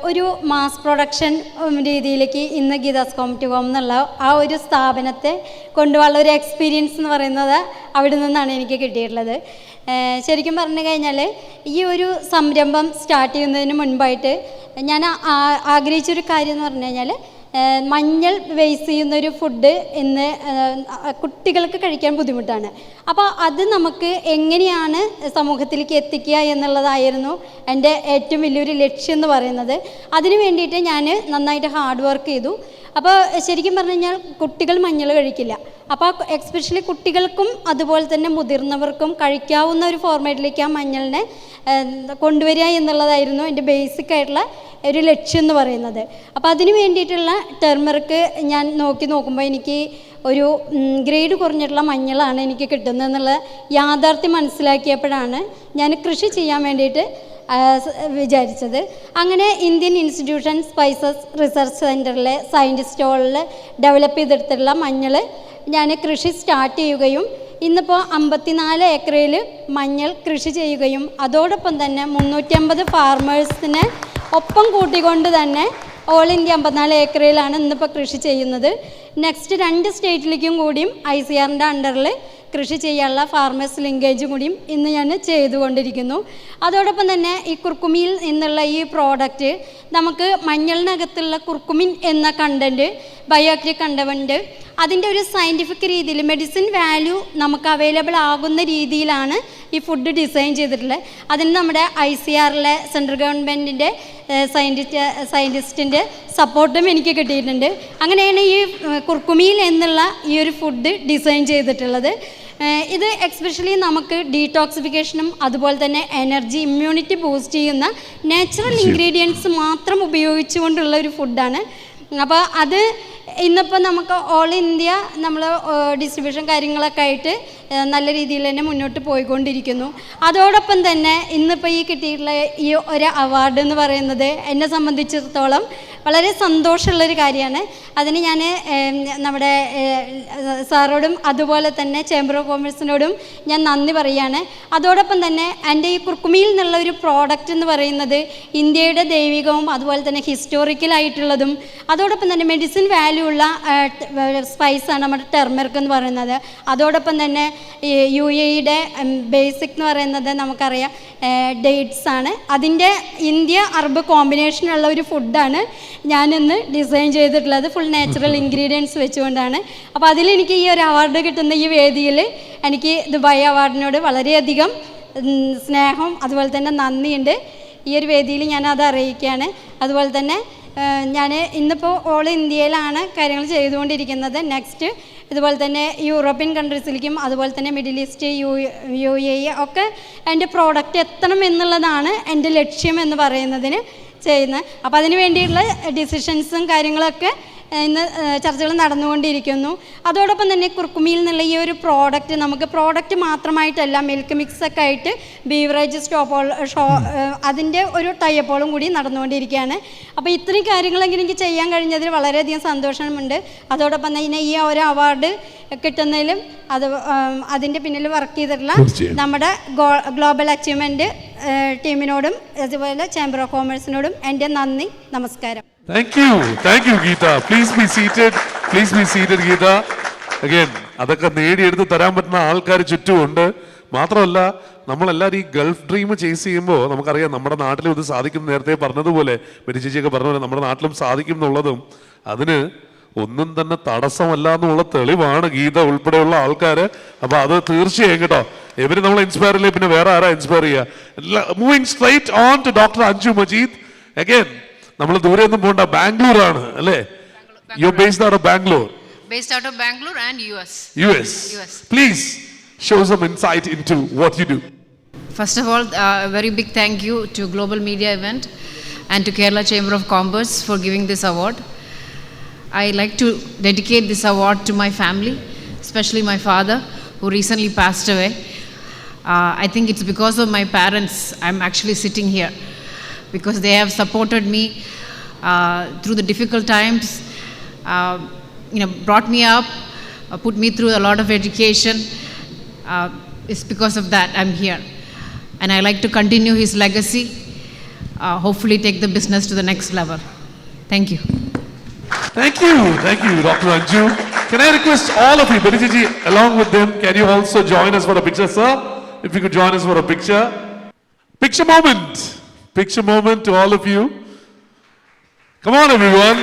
ഒരു മാസ് പ്രൊഡക്ഷൻ രീതിയിലേക്ക് ഇന്ന് ഗീതാസ് ഹോം ടു ഹോം എന്നുള്ള ആ ഒരു സ്ഥാപനത്തെ കൊണ്ടുപോകാനുള്ള ഒരു എക്സ്പീരിയൻസ് എന്ന് പറയുന്നത് അവിടെ നിന്നാണ് എനിക്ക് കിട്ടിയിട്ടുള്ളത്. ശരിക്കും പറഞ്ഞു കഴിഞ്ഞാൽ ഈ ഒരു സംരംഭം സ്റ്റാർട്ട് ചെയ്യുന്നതിന് മുൻപായിട്ട് ഞാൻ ആഗ്രഹിച്ചൊരു കാര്യം എന്ന് പറഞ്ഞു കഴിഞ്ഞാൽ, മഞ്ഞൾ ബേസ് ചെയ്യുന്നൊരു ഫുഡ് ഇന്ന് കുട്ടികൾക്ക് കഴിക്കാൻ ബുദ്ധിമുട്ടാണ്. അപ്പോൾ അത് നമുക്ക് എങ്ങനെയാണ് സമൂഹത്തിലേക്ക് എത്തിക്കുക എന്നുള്ളതായിരുന്നു എൻ്റെ ഏറ്റവും വലിയൊരു ലക്ഷ്യം എന്ന് പറയുന്നത്. അതിന് വേണ്ടിയിട്ട് ഞാൻ നന്നായിട്ട് ഹാർഡ് വർക്ക് ചെയ്തു. അപ്പോൾ ശരിക്കും പറഞ്ഞു കഴിഞ്ഞാൽ കുട്ടികൾ മഞ്ഞൾ കഴിക്കില്ല. അപ്പോൾ എക്സ്പെഷ്യലി കുട്ടികൾക്കും അതുപോലെ തന്നെ മുതിർന്നവർക്കും കഴിക്കാവുന്ന ഒരു ഫോർമാറ്റിലേക്ക് ആ മഞ്ഞളിനെ കൊണ്ടുവരിക എന്നുള്ളതായിരുന്നു എൻ്റെ ബേസിക് ആയിട്ടുള്ള ഒരു ലക്ഷ്യം എന്ന് പറയുന്നത്. അപ്പോൾ അതിന് വേണ്ടിയിട്ടുള്ള ടെർമറിക്ക് ഞാൻ നോക്കുമ്പോൾ എനിക്ക് ഒരു ഗ്രേഡ് കുറഞ്ഞിട്ടുള്ള മഞ്ഞളാണ് എനിക്ക് കിട്ടുന്നതെന്നുള്ള യാഥാർത്ഥ്യം മനസ്സിലാക്കിയപ്പോഴാണ് ഞാൻ കൃഷി ചെയ്യാൻ വേണ്ടിയിട്ട് വിചാരിച്ചത്. അങ്ങനെ ഇന്ത്യൻ ഇൻസ്റ്റിറ്റ്യൂഷൻ സ്പൈസസ് റിസർച്ച് സെൻറ്ററിലെ സയൻറ്റിസ്റ്റുകളിൽ ഡെവലപ്പ് ചെയ്തെടുത്തിട്ടുള്ള മഞ്ഞൾ ഞാൻ കൃഷി സ്റ്റാർട്ട് ചെയ്യുകയും ഇന്നിപ്പോൾ 54 ഏക്കറിൽ മഞ്ഞൾ കൃഷി ചെയ്യുകയും അതോടൊപ്പം തന്നെ 350 ഫാർമേഴ്സിനെ ഒപ്പം കൂട്ടിക്കൊണ്ട് തന്നെ ഓൾ ഇന്ത്യ 54 ഏക്കറിലാണ് ഇന്നിപ്പോൾ കൃഷി ചെയ്യുന്നത്. നെക്സ്റ്റ് 2 സ്റ്റേറ്റിലേക്കും കൂടിയും ICRൻ്റെ അണ്ടറിൽ കൃഷി ചെയ്യാനുള്ള ഫാർമേഴ്സ് ലിങ്കേജ് കൂടിയും ഇന്ന് ഞാൻ ചെയ്തുകൊണ്ടിരിക്കുന്നു. അതോടൊപ്പം തന്നെ ഈ കുർക്കുമിയിൽ നിന്നുള്ള ഈ പ്രോഡക്റ്റ് നമുക്ക് മഞ്ഞളിനകത്തുള്ള കുർക്കുമിൻ എന്ന കണ്ടൻറ്റ്, ബയോആക്റ്റീവ് കണ്ടൻറ്റ്, അതിൻ്റെ ഒരു സയൻറ്റിഫിക് രീതിയിൽ മെഡിസിൻ വാല്യൂ നമുക്ക് അവൈലബിൾ ആകുന്ന രീതിയിലാണ് ഈ ഫുഡ് ഡിസൈൻ ചെയ്തിട്ടുള്ളത്. അതിന് നമ്മുടെ ICRലെ സെൻട്രൽ ഗവൺമെൻറ്റിൻ്റെ സയൻറ്റിസ്റ്റിൻ്റെ സപ്പോർട്ടും എനിക്ക് കിട്ടിയിട്ടുണ്ട്. അങ്ങനെയാണ് ഈ കുർക്കുമിയിൽ എന്നുള്ള ഈ ഒരു ഫുഡ് ഡിസൈൻ ചെയ്തിട്ടുള്ളത്. ഇത് എക്സ്പെഷ്യലി നമുക്ക് ഡീടോക്സിഫിക്കേഷനും അതുപോലെ തന്നെ എനർജി, ഇമ്മ്യൂണിറ്റി ബൂസ്റ്റ് ചെയ്യുന്ന നാച്ചുറൽ ഇൻഗ്രീഡിയൻസ് മാത്രം ഉപയോഗിച്ചുകൊണ്ടുള്ള ഒരു ഫുഡാണ്. അപ്പോൾ അത് ഇന്നിപ്പോൾ നമുക്ക് ഓൾ ഇന്ത്യ നമ്മൾ ഡിസ്ട്രിബ്യൂഷൻ കാര്യങ്ങളൊക്കെ ആയിട്ട് നല്ല രീതിയിൽ തന്നെ മുന്നോട്ട് പോയിക്കൊണ്ടിരിക്കുന്നു. അതോടൊപ്പം തന്നെ ഇന്നിപ്പോൾ ഈ കിട്ടിയിട്ടുള്ള ഈ ഒരു അവാർഡ് എന്ന് പറയുന്നത് എന്നെ സംബന്ധിച്ചിടത്തോളം വളരെ സന്തോഷമുള്ളൊരു കാര്യമാണ്. അതിന് ഞാൻ നമ്മുടെ സാറോടും അതുപോലെ തന്നെ ചേംബർ ഓഫ് കോമേഴ്സിനോടും ഞാൻ നന്ദി പറയുകയാണ്. അതോടൊപ്പം തന്നെ എൻ്റെ ഈ കുർക്കുമിയിൽ നിന്നുള്ള ഒരു പ്രോഡക്റ്റ് എന്ന് പറയുന്നത് ഇന്ത്യയുടെ ദൈവികവും അതുപോലെ തന്നെ ഹിസ്റ്റോറിക്കലായിട്ടുള്ളതും അതോടൊപ്പം തന്നെ മെഡിസിൻ വാല്യൂ ഉള്ള സ്പൈസാണ് നമ്മുടെ ടെർമറിക് എന്ന് പറയുന്നത്. അതോടൊപ്പം തന്നെ UAEയുടെ ബേസിക് എന്ന് പറയുന്നത് നമുക്കറിയാം ഡേറ്റ്സ് ആണ്. അതിൻ്റെ ഇന്ത്യ അറബ് കോമ്പിനേഷനുള്ള ഒരു ഫുഡാണ്. ഞാനിന്ന് ഡിസൈൻ ചെയ്തിട്ടുള്ളത് ഫുൾ നാച്ചുറൽ ഇൻഗ്രീഡിയൻസ് വെച്ചുകൊണ്ടാണ്. അപ്പോൾ അതിലെനിക്ക് ഈ ഒരു അവാർഡ് കിട്ടുന്ന ഈ വേദിയിൽ എനിക്ക് ദുബായ് അവാർഡിനോട് വളരെയധികം സ്നേഹം അതുപോലെ തന്നെ നന്ദിയുണ്ട്. ഈ ഒരു വേദിയിൽ ഞാനത് അറിയിക്കുകയാണ്. അതുപോലെ തന്നെ ഞാൻ ഇന്നിപ്പോൾ ഓൾ ഇന്ത്യയിലാണ് കാര്യങ്ങൾ ചെയ്തുകൊണ്ടിരിക്കുന്നത്. നെക്സ്റ്റ് ഇതുപോലെ തന്നെ യൂറോപ്യൻ കൺട്രീസിലേക്കും അതുപോലെ തന്നെ മിഡിൽ ഈസ്റ്റ്, UAE ഒക്കെ എൻ്റെ പ്രോഡക്റ്റ് എത്തണം എന്നുള്ളതാണ് എൻ്റെ ലക്ഷ്യം എന്ന് പറയുന്നതിന് ചെയ്യുന്നത്. അപ്പോൾ അതിന് വേണ്ടിയിട്ടുള്ള ഡിസിഷൻസും കാര്യങ്ങളൊക്കെ ഇന്ന് ചർച്ചകൾ നടന്നുകൊണ്ടിരിക്കുന്നു. അതോടൊപ്പം തന്നെ കുർക്കുമിയിൽ നിന്നുള്ള ഈ ഒരു പ്രോഡക്റ്റ് നമുക്ക് പ്രോഡക്റ്റ് മാത്രമായിട്ടല്ല, മിൽക്ക് മിക്സൊക്കെ ആയിട്ട് ബീവറേജ് അതിൻ്റെ ഒരു ടൈപ്പോളും കൂടി നടന്നുകൊണ്ടിരിക്കുകയാണ്. അപ്പോൾ ഇത്രയും കാര്യങ്ങളെങ്കിലും എനിക്ക് ചെയ്യാൻ കഴിഞ്ഞതിൽ വളരെയധികം സന്തോഷമുണ്ട്. അതോടൊപ്പം തന്നെ ഈ ഒരു അവാർഡ് കിട്ടുന്നതിലും അതിൻ്റെ പിന്നിൽ വർക്ക് ചെയ്തിട്ടുള്ള നമ്മുടെ ഗ്ലോബൽ അച്ചീവ്മെൻറ്റ് ടീമിനോടും അതുപോലെ ചേംബർ ഓഫ് കോമേഴ്സിനോടും എൻ്റെ നന്ദി, നമസ്കാരം. Thank you, Geeta. Please be seated, Geeta. Again, അതൊക്കെ നേടിയെടുത്ത് തരാൻ പറ്റുന്ന ആൾക്കാർ ചുറ്റുമുണ്ട്. മാത്രമല്ല, നമ്മളെല്ലാവരും ഈ ഗൾഫ് ഡ്രീം ചേസ് ചെയ്യുമ്പോൾ നമുക്കറിയാം നമ്മുടെ നാട്ടിലും ഇത് സാധിക്കും. നേരത്തെ പറഞ്ഞതുപോലെ മെരി ചേച്ചിയൊക്കെ പറഞ്ഞ പോലെ നമ്മുടെ നാട്ടിലും സാധിക്കും എന്നുള്ളതും അതിന് ഒന്നും തന്നെ തടസ്സമല്ല എന്നുള്ള തെളിവാണ് ഗീത ഉൾപ്പെടെയുള്ള ആൾക്കാർ. അപ്പോൾ അത് തീർച്ചയായും കേട്ടോ, ഇവര് നമ്മളെ ഇൻസ്പയർ ചെയ്യില്ലേ, പിന്നെ വേറെ ആരാ ഇൻസ്പയർ ചെയ്യുക? Moving straight on to doctor Anju Majeed. Again നമ്മൾ ദൂരെ ഒന്നും പോകണ്ട, ബാംഗ്ലൂർ ആണ് അല്ലേ? You based out of Bangalore. Based out of Bangalore and US. Please show some insight into what you do. First of all, a very big thank you to Global Media Event and to Kerala Chamber of Commerce for giving this award. I like to dedicate this award to my family, especially my father who recently passed away. I think it's because of my parents I'm actually sitting here, because they have supported me through the difficult times, brought me up, put me through a lot of education. It's because of that I'm here. And I like to continue his legacy, hopefully take the business to the next level. Thank you. Thank you, Dr. Anju. Can I request all of you, Beriji, along with them, can you also join us for a picture, sir? If you could join us for a picture. Picture moment to all of you. Come on, everyone.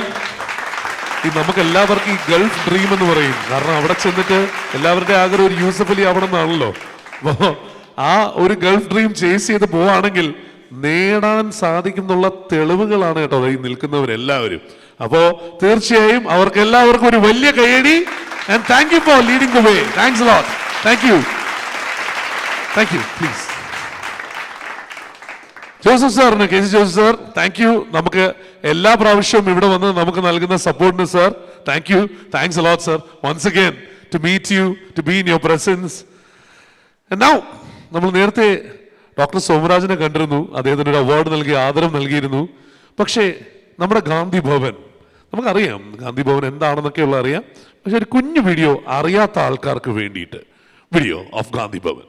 നമുക്ക് എല്ലാവർക്കും ഈ Gulf dream എന്ന് പറയും. കാരണം അവിടെ ചെന്നിട്ട് എല്ലാവരുടെയും ആഗ്രഹം ഒരു യൂസഫ് അലി ആവണം എന്നാണല്ലോ. അപ്പോൾ ആ ഒരു ഗൾഫ് ഡ്രീം ചേസ് ചെയ്ത് പോവാണെങ്കിൽ നേടാൻ സാധിക്കും എന്നുള്ള തെളിവുകളാണ് കേട്ടോ ഈ നിൽക്കുന്നവരെല്ലാവരും. അപ്പോൾ തീർച്ചയായും അവർക്ക് എല്ലാവർക്കും ഒരു വലിയ കയ്യടി. And thank you for leading the way. Thanks a lot. Thank you. Please Joseph സാറിന്, KC Joseph sir, thank you. നമുക്ക് എല്ലാ പ്രാവശ്യവും ഇവിടെ വന്ന് നമുക്ക് നൽകുന്ന സപ്പോർട്ടിന് sir thank you. Thanks a lot sir. Once again to meet you, to be in your presence. And now നമ്മൾ നേരത്തെ ഡോക്ടർ സോമരാജിനെ കണ്ടിരുന്നു, അദ്ദേഹത്തിന് ഒരു അവാർഡ് നൽകി ആദരം നൽകിയിരുന്നു. പക്ഷേ നമ്മുടെ ഗാന്ധി ഭവൻ, നമുക്കറിയാം ഗാന്ധി ഭവൻ എന്താണെന്നൊക്കെയുള്ള അറിയാം. പക്ഷെ ഒരു കുഞ്ഞു വീഡിയോ അറിയാത്ത ആൾക്കാർക്ക് വേണ്ടിയിട്ട്, വീഡിയോ ഓഫ് ഗാന്ധി ഭവൻ.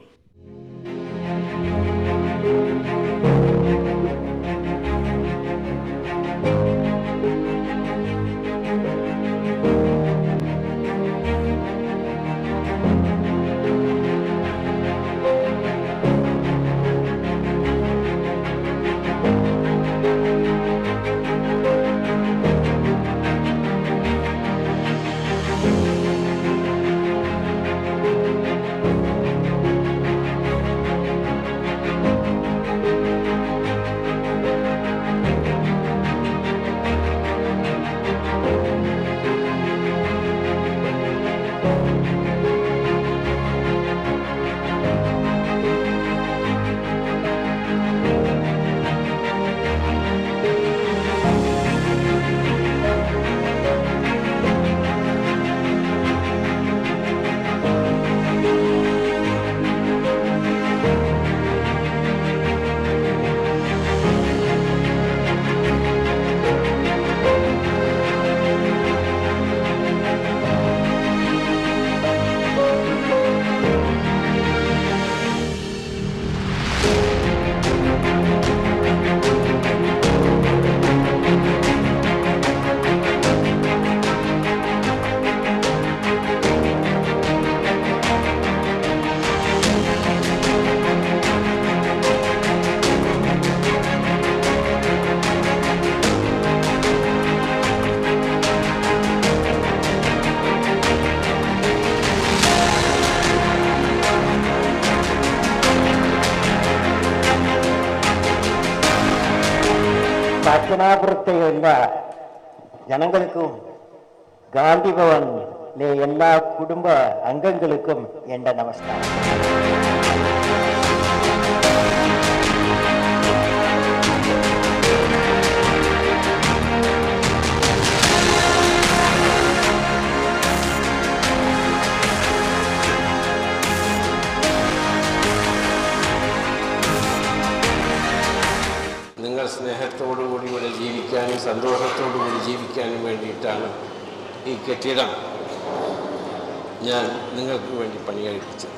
ഹസ്തിനാപുരത്തെ എല്ലാ ജനങ്ങൾക്കും ഗാന്ധി ഭവനിലെ എല്ലാ കുടുംബ അംഗങ്ങൾക്കും എൻ്റെ നമസ്കാരം. നിങ്ങൾ സ്നേഹത്തോടുകൂടി ഇവിടെ ജീവിക്കാനും സന്തോഷത്തോടുകൂടി ജീവിക്കാനും വേണ്ടിയിട്ടാണ് ഈ കെട്ടിടം ഞാൻ നിങ്ങൾക്ക് വേണ്ടി പണികഴിപ്പിച്ചത്.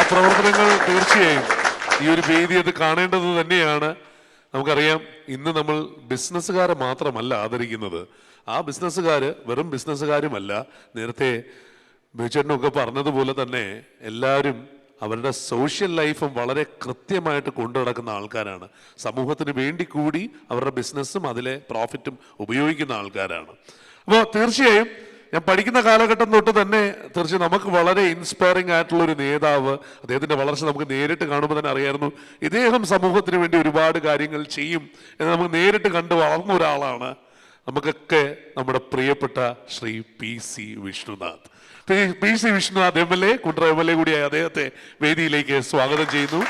പ്രവർത്തനങ്ങൾ തീർച്ചയായും ഈ ഒരു വേദി അത് കാണേണ്ടത് തന്നെയാണ്. നമുക്കറിയാം, ഇന്ന് നമ്മൾ ബിസിനസ്സുകാരെ മാത്രമല്ല ആദരിക്കുന്നത്. ആ ബിസിനസ്സുകാർ വെറും ബിസിനസ്സുകാരുമല്ല. നേരത്തെ ബിജുചേട്ടനൊക്കെ പറഞ്ഞതുപോലെ തന്നെ എല്ലാവരും അവരുടെ സോഷ്യൽ ലൈഫും വളരെ കൃത്യമായിട്ട് കൊണ്ടു നടക്കുന്ന ആൾക്കാരാണ്. സമൂഹത്തിന് വേണ്ടി കൂടി അവരുടെ ബിസിനസ്സും അതിലെ പ്രോഫിറ്റും ഉപയോഗിക്കുന്ന ആൾക്കാരാണ്. അപ്പോൾ തീർച്ചയായും ഞാൻ പഠിക്കുന്ന കാലഘട്ടം തൊട്ട് തന്നെ തീർച്ചയായും നമുക്ക് വളരെ ഇൻസ്പയറിംഗ് ആയിട്ടുള്ള ഒരു നേതാവ്, അദ്ദേഹത്തിൻ്റെ വളർച്ച നമുക്ക് നേരിട്ട് കാണുമ്പോൾ തന്നെ അറിയായിരുന്നു. ഇദ്ദേഹം സമൂഹത്തിന് വേണ്ടി ഒരുപാട് കാര്യങ്ങൾ ചെയ്യും എന്ന് നമുക്ക് നേരിട്ട് കണ്ട് വളർന്ന ഒരാളാണ് നമുക്കൊക്കെ നമ്മുടെ പ്രിയപ്പെട്ട Shri PC Vishnunath. PC Vishnunath MLA, Kundara MLA കൂടിയായ അദ്ദേഹത്തെ വേദിയിലേക്ക് സ്വാഗതം ചെയ്യുന്നു.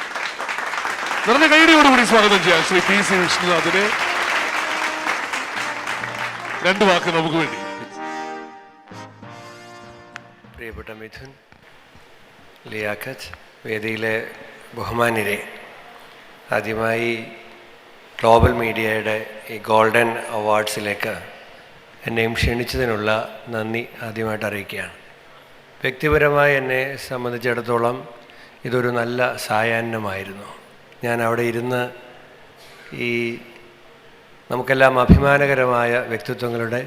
നിറഞ്ഞ കൈയോടുകൂടി സ്വാഗതം ചെയ്യാം ശ്രീ PC വിഷ്ണുനാഥിനെ. രണ്ട് വാക്ക് നമുക്ക് വേണ്ടി. പ്രിയപ്പെട്ട മിഥുൻ, ലിയാഖത്ത്, വേദിയിലെ ബഹുമാന്യരെ, ആദ്യമായി ഗ്ലോബൽ മീഡിയയുടെ ഈ ഗോൾഡൻ അവാർഡ്സിലേക്ക് എന്നെയും ക്ഷണിച്ചതിനുള്ള നന്ദി ആദ്യമായിട്ട് അറിയിക്കുകയാണ്. വ്യക്തിപരമായി എന്നെ സംബന്ധിച്ചിടത്തോളം ഇതൊരു നല്ല സായാഹ്നമായിരുന്നു. ഞാൻ അവിടെ ഇരുന്ന് ഈ നമുക്കെല്ലാം അഭിമാനകരമായ വ്യക്തിത്വങ്ങളുടെ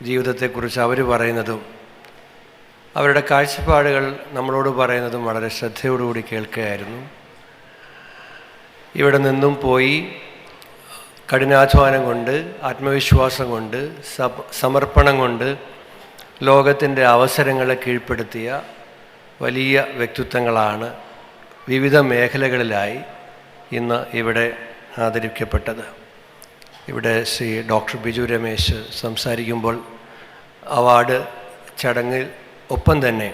ജീവിതത്തെക്കുറിച്ച് അവർ പറയുന്നതും അവരുടെ കാഴ്ചപ്പാടുകൾ നമ്മളോട് പറയുന്നതും വളരെ ശ്രദ്ധയോടുകൂടി കേൾക്കുകയായിരുന്നു. ഇവിടെ നിന്നും പോയി കഠിനാധ്വാനം കൊണ്ട്, ആത്മവിശ്വാസം കൊണ്ട്, സമർപ്പണം കൊണ്ട് ലോകത്തിൻ്റെ അവസരങ്ങളെ കീഴ്പ്പെടുത്തിയ വലിയ വ്യക്തിത്വങ്ങളാണ് വിവിധ മേഖലകളിലായി ഇന്ന് ഇവിടെ ആദരിക്കപ്പെട്ടത്. ഇവിടെ ശ്രീ ഡോക്ടർ ബിജു രമേശ് സംസാരിക്കുമ്പോൾ അവാർഡ് ചടങ്ങിൽ ഒപ്പം തന്നെ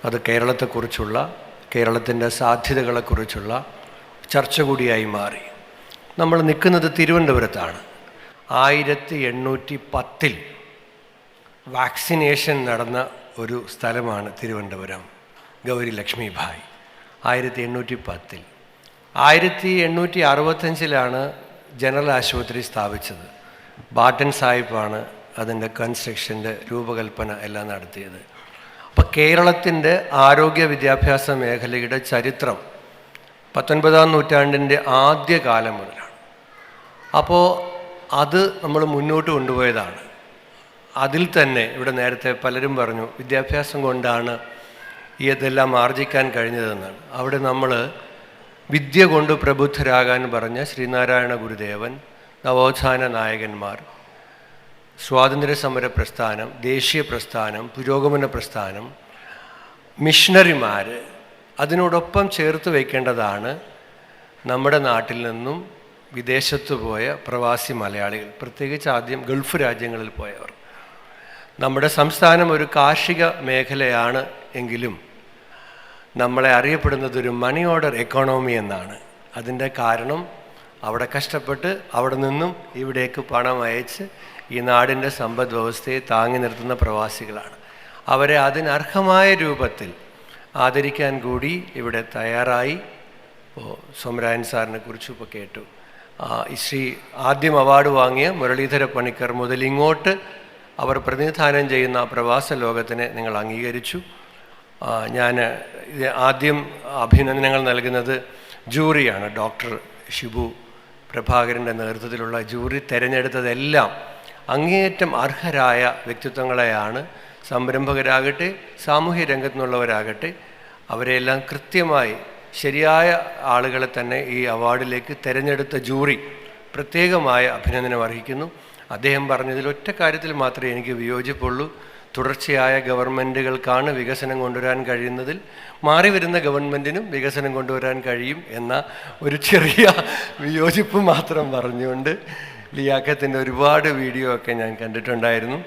അത് കേരളത്തെക്കുറിച്ചുള്ള, കേരളത്തിൻ്റെ സാധ്യതകളെക്കുറിച്ചുള്ള ചർച്ച കൂടിയായി മാറി. നമ്മൾ നിൽക്കുന്നത് തിരുവനന്തപുരത്താണ്. 1810 വാക്സിനേഷൻ നടന്ന ഒരു സ്ഥലമാണ് തിരുവനന്തപുരം. ഗൗരി ലക്ഷ്മിഭായ് 1810. 1865 ജനറൽ ആശുപത്രി സ്ഥാപിച്ചത്. ബാട്ടൻ സാഹിബാണ് അതിൻ്റെ കൺസ്ട്രക്ഷൻ്റെ രൂപകൽപ്പന എല്ലാം നടത്തിയത്. അപ്പോൾ കേരളത്തിൻ്റെ ആരോഗ്യ വിദ്യാഭ്യാസ മേഖലയുടെ ചരിത്രം 19-ാം നൂറ്റാണ്ടിൻ്റെ ആദ്യകാലം മുതലാണ്. അപ്പോൾ അത് നമ്മൾ മുന്നോട്ട് കൊണ്ടുപോയതാണ്. അതിൽ തന്നെ ഇവിടെ നേരത്തെ പലരും പറഞ്ഞു വിദ്യാഭ്യാസം കൊണ്ടാണ് ഇതെല്ലാം ആർജിക്കാൻ കഴിഞ്ഞതെന്നാണ്. അവിടെ നമ്മൾ വിദ്യ കൊണ്ട് പ്രബുദ്ധരാകാൻ പറഞ്ഞ ശ്രീനാരായണ ഗുരുദേവൻ, നവോത്ഥാന നായകന്മാർ, സ്വാതന്ത്ര്യ സമര പ്രസ്ഥാനം, ദേശീയ പ്രസ്ഥാനം, പുരോഗമന പ്രസ്ഥാനം, മിഷണറിമാർ, അതിനോടൊപ്പം ചേർത്ത് വയ്ക്കേണ്ടതാണ് നമ്മുടെ നാട്ടിൽ നിന്നും വിദേശത്ത് പോയ പ്രവാസി മലയാളികൾ, പ്രത്യേകിച്ച് ആദ്യം ഗൾഫ് രാജ്യങ്ങളിൽ പോയവർ. നമ്മുടെ സംസ്ഥാനം ഒരു കാർഷിക മേഖലയാണ് എങ്കിലും നമ്മളെ അറിയപ്പെടുന്നത് ഒരു മണി ഓർഡർ എക്കോണമി എന്നാണ്. അതിൻ്റെ കാരണം അവിടെ കഷ്ടപ്പെട്ട് അവിടെ നിന്നും ഇവിടേക്ക് പണം അയച്ച് ഈ നാടിൻ്റെ സമ്പദ് വ്യവസ്ഥയെ താങ്ങി നിർത്തുന്ന പ്രവാസികളാണ്. അവരെ അതിനർഹമായ രൂപത്തിൽ ആദരിക്കാൻ കൂടി ഇവിടെ തയ്യാറായി. ഇപ്പോൾ സോമരായൻ സാറിനെ കുറിച്ചും ഇപ്പോൾ കേട്ടു. ശ്രീ ആദ്യം അവാർഡ് വാങ്ങിയ മുരളീധര പണിക്കർ മുതൽ ഇങ്ങോട്ട് അവർ പ്രതിനിധാനം ചെയ്യുന്ന പ്രവാസ ലോകത്തിനെ നിങ്ങൾ അംഗീകരിച്ചു. ഞാൻ ആദ്യം അഭിനന്ദനങ്ങൾ നൽകുന്നത് ജൂറിയാണ്. ഡോക്ടർ ഷിബു പ്രഭാകരൻ്റെ നേതൃത്വത്തിലുള്ള ജൂറി തിരഞ്ഞെടുത്തതെല്ലാം അങ്ങേയറ്റം അർഹരായ വ്യക്തിത്വങ്ങളെയാണ് സംരംഭകരാകട്ടെ സാമൂഹ്യ രംഗത്തുനിന്നുള്ളവരാകട്ടെ അവരെല്ലാം കൃത്യമായി ശരിയായ ആളുകളെ തന്നെ ഈ അവാർഡിലേക്ക് തിരഞ്ഞെടുത്ത ജൂറി പ്രത്യേകമായ അഭിനന്ദനം അർഹിക്കുന്നു. അദ്ദേഹം പറഞ്ഞതിൽ ഒറ്റ കാര്യത്തിൽ മാത്രമേ എനിക്ക് വിയോജിപ്പുള്ളൂ. തുടർച്ചയായ ഗവൺമെൻറ്റുകൾക്കാണ് വികസനം കൊണ്ടുവരാൻ കഴിയുന്നതിൽ മാറി വരുന്ന ഗവൺമെൻറ്റിനും വികസനം കൊണ്ടുവരാൻ കഴിയും എന്ന ഒരു ചെറിയ വിയോജിപ്പ് മാത്രം പറഞ്ഞുകൊണ്ട് ലിയാഖത്തിൻ്റെ ഒരുപാട് വീഡിയോ ഒക്കെ ഞാൻ കണ്ടിട്ടുണ്ടായിരുന്നു.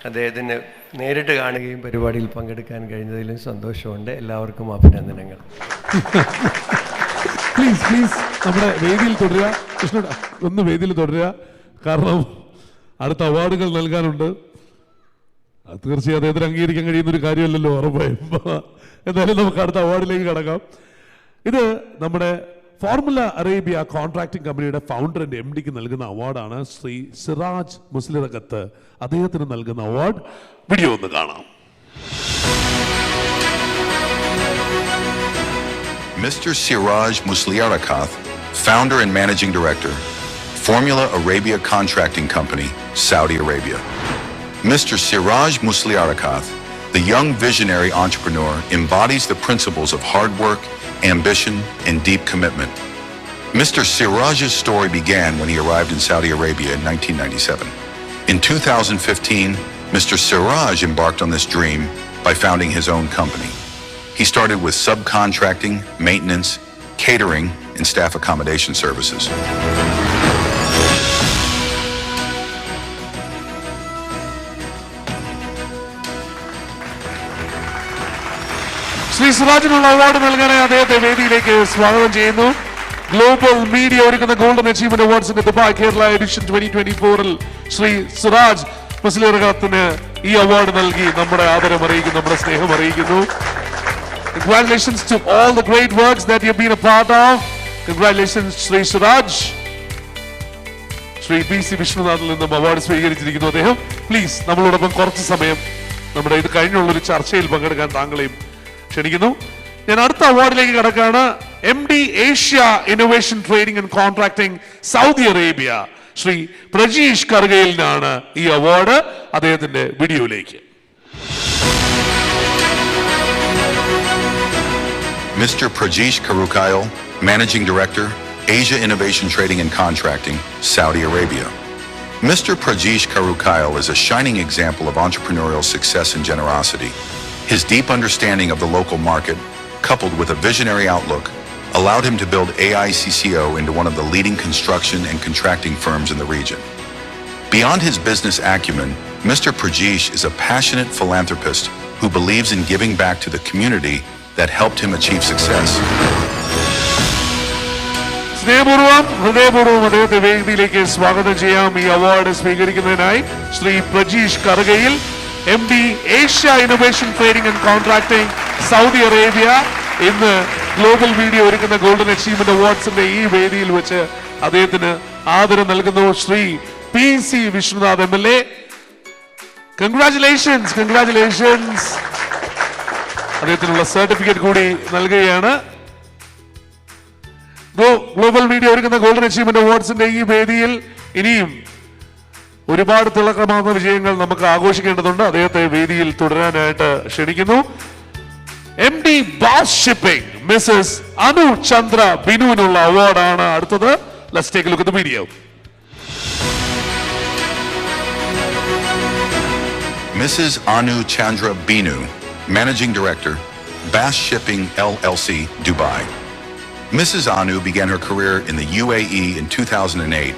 അദ്ദേഹത്തിന് നേരിട്ട് കാണുകയും പരിപാടിയിൽ പങ്കെടുക്കാൻ കഴിഞ്ഞതിലും സന്തോഷമുണ്ട്. എല്ലാവർക്കും അഭിനന്ദനങ്ങൾ. പ്ലീസ് പ്ലീസ് നമ്മുടെ വേദിയിൽ തുടരുക. കൃഷ്ണ ഒന്ന് വേദിയിൽ തുടരുക. കാരണം അടുത്ത അവാർഡുകൾ നൽകാനുണ്ട്. തീർച്ചയായും അദ്ദേഹത്തിന് അംഗീകരിക്കാൻ കഴിയുന്ന ഒരു കാര്യമല്ലല്ലോ ഉറപ്പായും. എന്തായാലും നമുക്ക് അടുത്ത അവാർഡിലേക്ക് കടക്കാം. ഇത് നമ്മുടെ ഫോർമുല അറേബ്യ കോൺട്രാക്ടിംഗ് കമ്പനിയുടെ ഫൗണ്ടർ ആൻഡ് MDക്ക് നൽകുന്ന അവാർഡാണ്. ശ്രീ സിറാജ് മുസ്ലിറകത്ത് അദ്ദേഹത്തിന് നൽകുന്ന അവാർഡ്. വീഡിയോ ഒന്ന് കാണാം. Mr. Siraj Musliarakath, founder and managing director, Formula Arabia Contracting Company, Saudi Arabia. Mr. Siraj Musliarakath, the young visionary entrepreneur, embodies the principles of hard work, ambition, and deep commitment. Mr. Siraj's story began when he arrived in Saudi Arabia in 1997. In 2015, Mr. Siraj embarked on this dream by founding his own company. He started with subcontracting, maintenance, catering, and staff accommodation services. Shri സിറാജിനുള്ള award നൽകാനായി അദ്ദേഹത്തെ വേദിയിലേക്ക് സ്വാഗതം ചെയ്യുന്നു. Global media ഒരുക്കുന്ന golden achievement അവാർഡ്സിന്റെ Dubai Kerala edition 2024 Shri Siraj മുസ്ലിറകത്തിന് ഈ അവാർഡ് നൽകി നമ്മുടെ ആദരം അറിയിക്കുന്നു, നമ്മുടെ സ്നേഹം അറിയിക്കുന്നു. Congratulations to all the great works that you've been a part of. Congratulations, Sri Siraj. Shri PC വിഷ്ണുനാഥിൽ നിന്നും അവാർഡ് സ്വീകരിച്ചിരിക്കുന്നു അദ്ദേഹം. പ്ലീസ് നമ്മളോടൊപ്പം കുറച്ച് സമയം നമ്മുടെ ഇത് കഴിഞ്ഞുള്ളൊരു ചർച്ചയിൽ പങ്കെടുക്കാൻ താങ്കളെയും ക്ഷണിക്കുന്നു. ഞാൻ അടുത്ത അവാർഡിലേക്ക് കടക്കാണ്. MD Asia innovation trading and contracting Saudi Arabia Shri Prajeesh കർഗയിലിനാണ് ഈ അവാർഡ്. അദ്ദേഹത്തിന്റെ വീഡിയോയിലേക്ക്. Mr. Prajesh Karukayal, Managing Director, Asia Innovation Trading and Contracting, Saudi Arabia. Mr. Prajesh Karukayal is a shining example of entrepreneurial success and generosity. His deep understanding of the local market, coupled with a visionary outlook, allowed him to build AICCO into one of the leading construction and contracting firms in the region. Beyond his business acumen, Mr. Prajesh is a passionate philanthropist who believes in giving back to the community that helped him achieve success. സ്നേഹപൂർവ്വം ഹൃദയപൂർവ്വം അദ്ദേഹത്തെ വേദിയിലേക്ക് സ്വാഗതം ചെയ്യാം. ഈ award സ്വീകരിക്കുന്നതിനായി Shri Prajeesh Kargayil, MD Asia innovation trading and contracting Saudi Arabia. ഇന്ന് global media ഒരുക്കുന്ന ഗോൾഡൻ അച്ചീവ്മെന്റ് അവാർഡ്സിന്റെ ഈ വേദിയിൽ വെച്ച് അദ്ദേഹത്തിന് ആദരം നൽകുന്നു. Shri PC Vishnunath MLA. Congratulations, congratulations. അദ്ദേഹത്തിനുള്ള സർട്ടിഫിക്കറ്റ് കൂടി നൽകുകയാണ്. ഗ്ലോബൽ മീഡിയ ഒരുക്കുന്ന ഗോൾഡൻ അച്ചീവ്മെന്റ് അവാർഡ്സിന്റെ ഈ വേദിയിൽ ഇനിയും ഒരുപാട് തിളക്കമാർന്ന വിജയങ്ങൾ നമുക്ക് ആഘോഷിക്കേണ്ടതുണ്ട്. അദ്ദേഹത്തെ വേദിയിൽ തുടരാനായിട്ട് ക്ഷണിക്കുന്നു. MD Baz shipping Mrs Anu Chandra ബിനുവിനുള്ള അവാർഡാണ് അടുത്തത്. Let's take a look at the video. Mrs. Anu Chandra Binu, Managing Director, Bass Shipping LLC, Dubai. Mrs. Anu began her career in the UAE in 2008,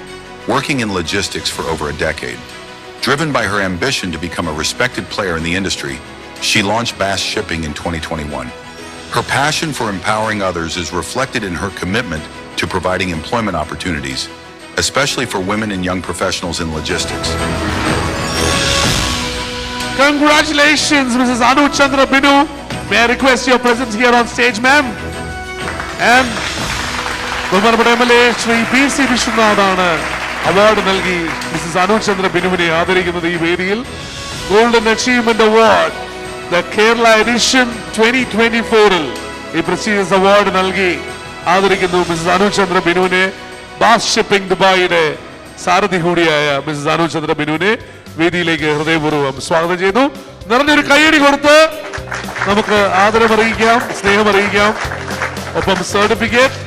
working in logistics for over a decade. Driven by her ambition to become a respected player in the industry, she launched Bass Shipping in 2021. Her passion for empowering others is reflected in her commitment to providing employment opportunities, especially for women and young professionals in logistics. Congratulations, Mrs. Anu Chandra Binu. May I request your presence here on stage, ma'am? And ബഹുമാനപ്പെട്ട MLA Shri PC വിഷ്ണുനാഥാണ് award നൽകി Mrs Anu Chandra ബിനുവിനെ ആദരിക്കുന്നത് ഈ വേദിയിൽ. Golden achievement award the Kerala edition 2024 ഈ prestigious award നൽകി ആദരിക്കുന്നു മിസസ് അനു ചന്ദ്ര ബിനുവിനെ. ബാസ് ഷിപ്പിംഗ് ദുബായിയുടെ സാരഥി കൂടിയായ മിസസ് അനു ചന്ദ്ര ബിനുവിനെ വേദിയിലേക്ക് ഹൃദയപൂർവ്വം സ്വാഗതം ചെയ്തു. നിറഞ്ഞൊരു കയ്യടി കൊടുത്ത് നമുക്ക് ആദരമറിയിക്കാം, സ്നേഹമറിയിക്കാം. ഒപ്പം certificate.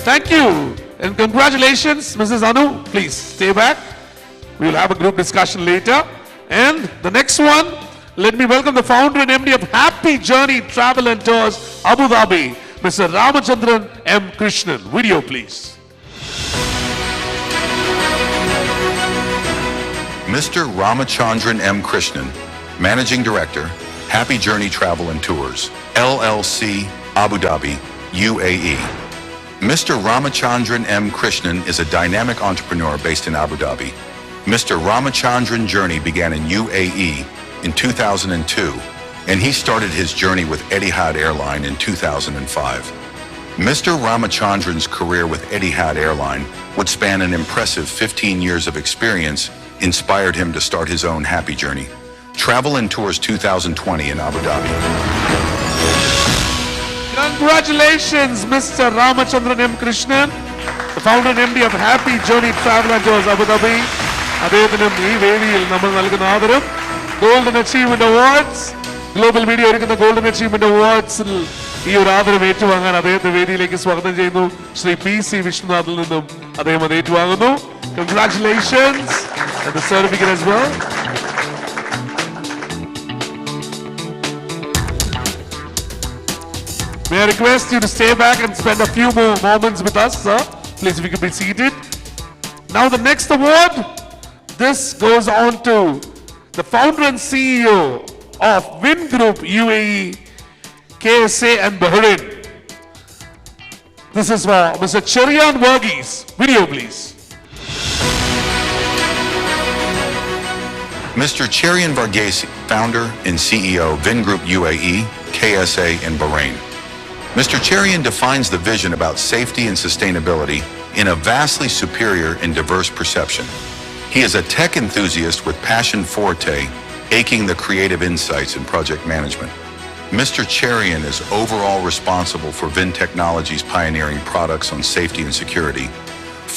Thank you and congratulations, Mrs. Anu. Please stay back. We will have a group discussion later. And the next one, let me welcome the founder and MD of Happy Journey Travel and Tours, Abu Dhabi, Mr. Ramachandran M. Krishnan. Video, please. Mr. Ramachandran M. Krishnan, Managing Director, Happy Journey Travel and Tours, LLC, Abu Dhabi, UAE. Mr. Ramachandran M. Krishnan is a dynamic entrepreneur based in Abu Dhabi. Mr. Ramachandran journey began in UAE in 2002, and he started his journey with Etihad Airline in 2005. Mr. Ramachandran's career with Etihad Airline would span an impressive 15 years of experience, inspired him to start his own Happy Journey Travel and Tours 2020 in Abu Dhabi. Congratulations, Mr. Ramachandran M. Krishnan, the founder and MD of Happy Journey Travel and Tours, Abu Dhabi. അദ്ദേഹത്തിനും ഈ വേദിയിൽ നമ്മൾ നൽകുന്ന ആദരം golden achievement awards, global media ഒരുക്കുന്ന golden achievement അവാർഡ്സിൽ ഈ ഒരു ആദരം ഏറ്റുവാങ്ങാൻ അദ്ദേഹത്തെ വേദിയിലേക്ക് സ്വാഗതം ചെയ്യുന്നു. ശ്രീ PC വിശ്വനാഥിൽ നിന്നും അദ്ദേഹം അത് ഏറ്റുവാങ്ങുന്നു. Congratulations and the certificate as well. May I request you to stay back and spend a few more moments with us, sir? Please, if you could be seated. Now the next award, this goes on to the founder and CEO of Win Group UAE, KSA and Bahrain. This is for Mr. Cherian Varghese. Video, please. Mr. Cherian Varghese, founder and CEO of Vin Group UAE, KSA and Bahrain. Mr. Cherian defines the vision about safety and sustainability in a vastly superior and diverse perception. He is a tech enthusiast with passion forte, aching the creative insights in project management. Mr. Cherian is overall responsible for Vin Technologies' pioneering products on safety and security.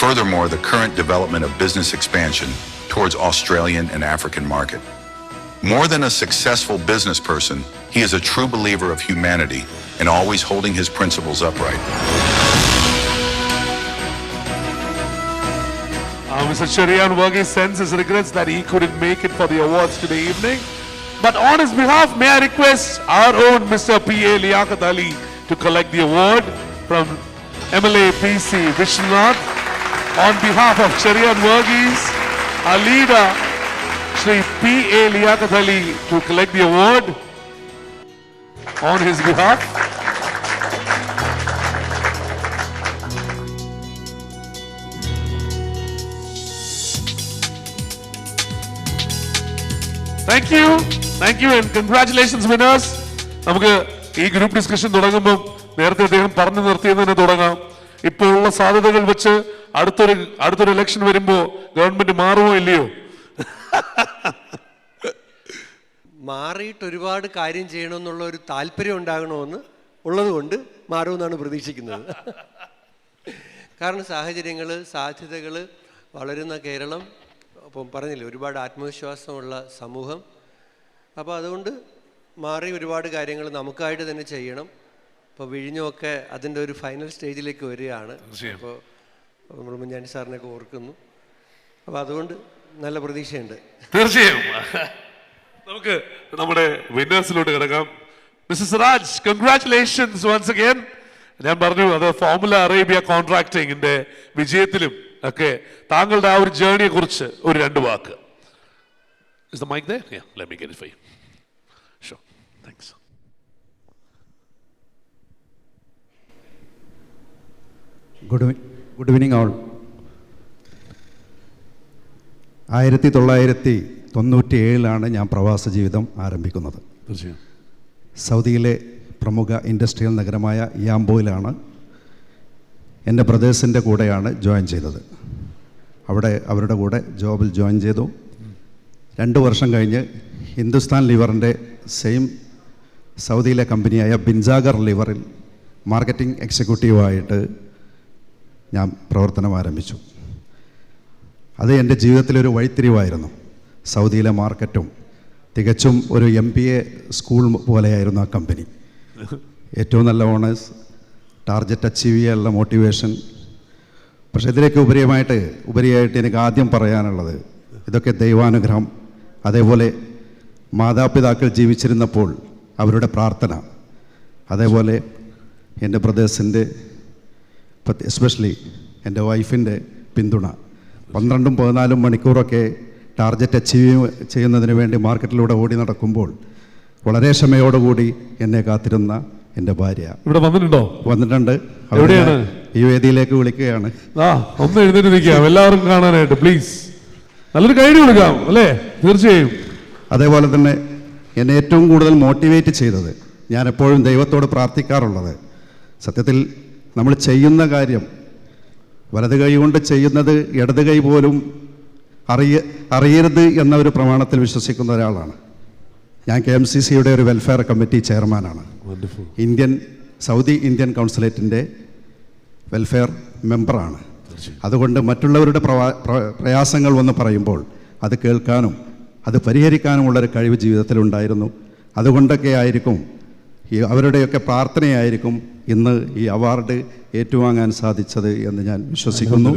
Furthermore, the current development of business expansion towards Australian and African market. More than a successful business person, he is a true believer of humanity and always holding his principles upright. Mr. Cherian Varghese sends his regrets that he couldn't make it for the awards today evening. But on his behalf, may I request our own Mr. P.A. Liaquat Ali to collect the award from MLA PC Vishwanath. On behalf of Cherian Varghese, our leader, Shri P.A. Liaquat Ali, to collect the award on his behalf. Thank you and congratulations winners. നമുക്ക് ഈ group discussion തുടങ്ങുമ്പോൾ നേരത്തെ അദ്ദേഹം പറഞ്ഞു നിർത്തിയെന്ന് തന്നെ തുടങ്ങാം. ഇപ്പോൾ ഉള്ള സാധ്യതകൾ വെച്ച് അടുത്തൊരു ഇലക്ഷൻ വരുമ്പോ ഗവൺമെന്റ് മാറുമോ ഇല്ലയോ? മാറിയിട്ട് ഒരുപാട് കാര്യം ചെയ്യണമെന്നുള്ള ഒരു താല്പര്യം ഉണ്ടാകണമെന്ന് ഉള്ളതുകൊണ്ട് മാറുമെന്നാണ് പ്രതീക്ഷിക്കുന്നത്. കാരണം സാഹചര്യങ്ങൾ, സാധ്യതകൾ വളരുന്ന കേരളം, അപ്പം പറഞ്ഞില്ലേ ഒരുപാട് ആത്മവിശ്വാസമുള്ള സമൂഹം. അപ്പോൾ അതുകൊണ്ട് മാറി ഒരുപാട് കാര്യങ്ങൾ നമുക്കായിട്ട് തന്നെ ചെയ്യണം. ഇപ്പോൾ വിഴിഞ്ഞമൊക്കെ അതിൻ്റെ ഒരു ഫൈനൽ സ്റ്റേജിലേക്ക് വരികയാണ്. അപ്പോൾ നമ്മൾ മുഞ്ഞാണ്ടി സാറിനെയൊക്കെ ഓർക്കുന്നു. അപ്പോൾ അതുകൊണ്ട് നല്ല പ്രതീക്ഷയുണ്ട്. തീർച്ചയായും നമുക്ക് നമ്മുടെ വിന്നേഴ്സിലോട്ട് കിടക്കാം. Mister Siraj, congratulations once again. ഞാൻ പറഞ്ഞു അത് ഫോർമുല അറേബ്യ കോൺട്രാക്ടിങ്ങിന്റെ വിജയത്തിലും ഒക്കെ താങ്കളുടെ ആ ഒരു ജേർണിയെ കുറിച്ച് ഒരു രണ്ട് വാക്ക്. Is the mic there? Yeah, let me get it for you. Sure. Thanks. Good evening all. 1997 ഞാൻ പ്രവാസ ജീവിതം ആരംഭിക്കുന്നത്. സൗദിയിലെ പ്രമുഖ ഇൻഡസ്ട്രിയൽ നഗരമായ യാംബോയിലാണ് എൻ്റെ ബ്രദേഴ്സിൻ്റെ കൂടെയാണ് ജോയിൻ ചെയ്തത്. അവിടെ അവരുടെ കൂടെ ജോബിൽ ജോയിൻ ചെയ്തു. 2 വർഷം കഴിഞ്ഞ് ഹിന്ദുസ്ഥാൻ ലിവറിൻ്റെ സെയിം സൗദിയിലെ കമ്പനിയായ ബിൻസാഗർ ലിവറിൽ മാർക്കറ്റിംഗ് എക്സിക്യൂട്ടീവായിട്ട് ഞാൻ പ്രവർത്തനം ആരംഭിച്ചു. അത് എൻ്റെ ജീവിതത്തിലൊരു വഴിത്തിരിവായിരുന്നു. സൗദിയിലെ മാർക്കറ്റും തികച്ചും ഒരു MBA സ്കൂൾ പോലെയായിരുന്നു ആ കമ്പനി. ഏറ്റവും നല്ല ഓണേഴ്സ്, ടാർഗറ്റ് അച്ചീവ് ചെയ്യാനുള്ള മോട്ടിവേഷൻ. പക്ഷേ ഇതിലേക്ക് ഉപരിയായിട്ട് എനിക്ക് ആദ്യം പറയാനുള്ളത്, ഇതൊക്കെ ദൈവാനുഗ്രഹം. അതേപോലെ മാതാപിതാക്കൾ ജീവിച്ചിരുന്നപ്പോൾ അവരുടെ പ്രാർത്ഥന, അതേപോലെ എൻ്റെ ബ്രദേഴ്സിൻ്റെ, എസ്പെഷ്യലി എൻ്റെ വൈഫിൻ്റെ പിന്തുണ. 12-14 മണിക്കൂറൊക്കെ ടാർഗറ്റ് അച്ചീവ് ചെയ്യുന്നതിന് വേണ്ടി മാർക്കറ്റിലൂടെ ഓടി നടക്കുമ്പോൾ വളരെ ക്ഷമയോടുകൂടി എന്നെ കാത്തിരുന്ന എൻ്റെ ഭാര്യ ഇവിടെ വന്നിട്ടുണ്ട്. എവിടെയാണ്? ഈ വേദിയിലേക്ക് വിളിക്കുകയാണ്. ഒന്ന് എഴുന്നേറ്റ് നിൽക്കാം എല്ലാവർക്കും കാണാനായിട്ട്, പ്ലീസ്. നല്ലൊരു കൈഡി കൊടുക്കാം അല്ലേ? തീർച്ചയായും. അതേപോലെ തന്നെ എന്നെ ഏറ്റവും കൂടുതൽ മോട്ടിവേറ്റ് ചെയ്തത്, ഞാൻ എപ്പോഴും ദൈവത്തോട് പ്രാർത്ഥിക്കാറുള്ളത്, സത്യത്തിൽ നമ്മൾ ചെയ്യുന്ന കാര്യം വലത് കൈ കൊണ്ട് ചെയ്യുന്നത് ഇടത് കൈ പോലും അറിയരുത് എന്ന ഒരു പ്രമാണത്തിൽ വിശ്വസിക്കുന്ന ഒരാളാണ് ഞാൻ. KMCCയുടെ ഒരു വെൽഫെയർ കമ്മിറ്റി ചെയർമാനാണ്. സൗദി ഇന്ത്യൻ കൗൺസിലേറ്റിൻ്റെ വെൽഫെയർ മെമ്പറാണ്. അതുകൊണ്ട് മറ്റുള്ളവരുടെ പ്രയാസങ്ങൾ വന്ന് പറയുമ്പോൾ അത് കേൾക്കാനും അത് പരിഹരിക്കാനുമുള്ളൊരു കഴിവ് ജീവിതത്തിലുണ്ടായിരുന്നു. അതുകൊണ്ടൊക്കെ ആയിരിക്കും, അവരുടെയൊക്കെ പ്രാർത്ഥനയായിരിക്കും ഇന്ന് ഈ അവാർഡ് ഏറ്റുവാങ്ങാൻ സാധിച്ചത് എന്ന് ഞാൻ വിശ്വസിക്കുന്നു.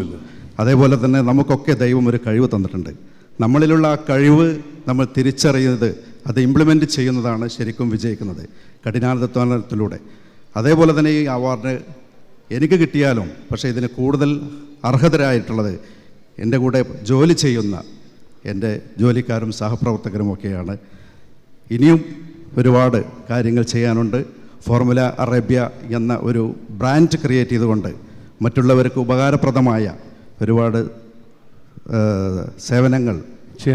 അതേപോലെ തന്നെ നമുക്കൊക്കെ ദൈവം ഒരു കഴിവ് തന്നിട്ടുണ്ട്. നമ്മളിലുള്ള ആ കഴിവ് നമ്മൾ തിരിച്ചറിയുന്നത്, അത് ഇംപ്ലിമെൻറ്റ് ചെയ്യുന്നതാണ് ശരിക്കും വിജയിക്കുന്നത്, കഠിനാധ്വാനത്തിലൂടെ. അതേപോലെ തന്നെ ഈ അവാർഡ് എനിക്ക് കിട്ടിയാലും, പക്ഷേ ഇതിന് കൂടുതൽ അർഹതരായിട്ടുള്ളത് എൻ്റെ കൂടെ ജോലി ചെയ്യുന്ന എൻ്റെ ജോലിക്കാരും സഹപ്രവർത്തകരും ഒക്കെയാണ്. ഇനിയും ഒരുപാട് കാര്യങ്ങൾ ചെയ്യാനുണ്ട്. ഫോർമുല അറേബ്യ എന്ന ഒരു ബ്രാൻഡ് ക്രിയേറ്റ് ചെയ്തുകൊണ്ട് മറ്റുള്ളവർക്ക് ഉപകാരപ്രദമായ ഒരുപാട് സേവനങ്ങൾ,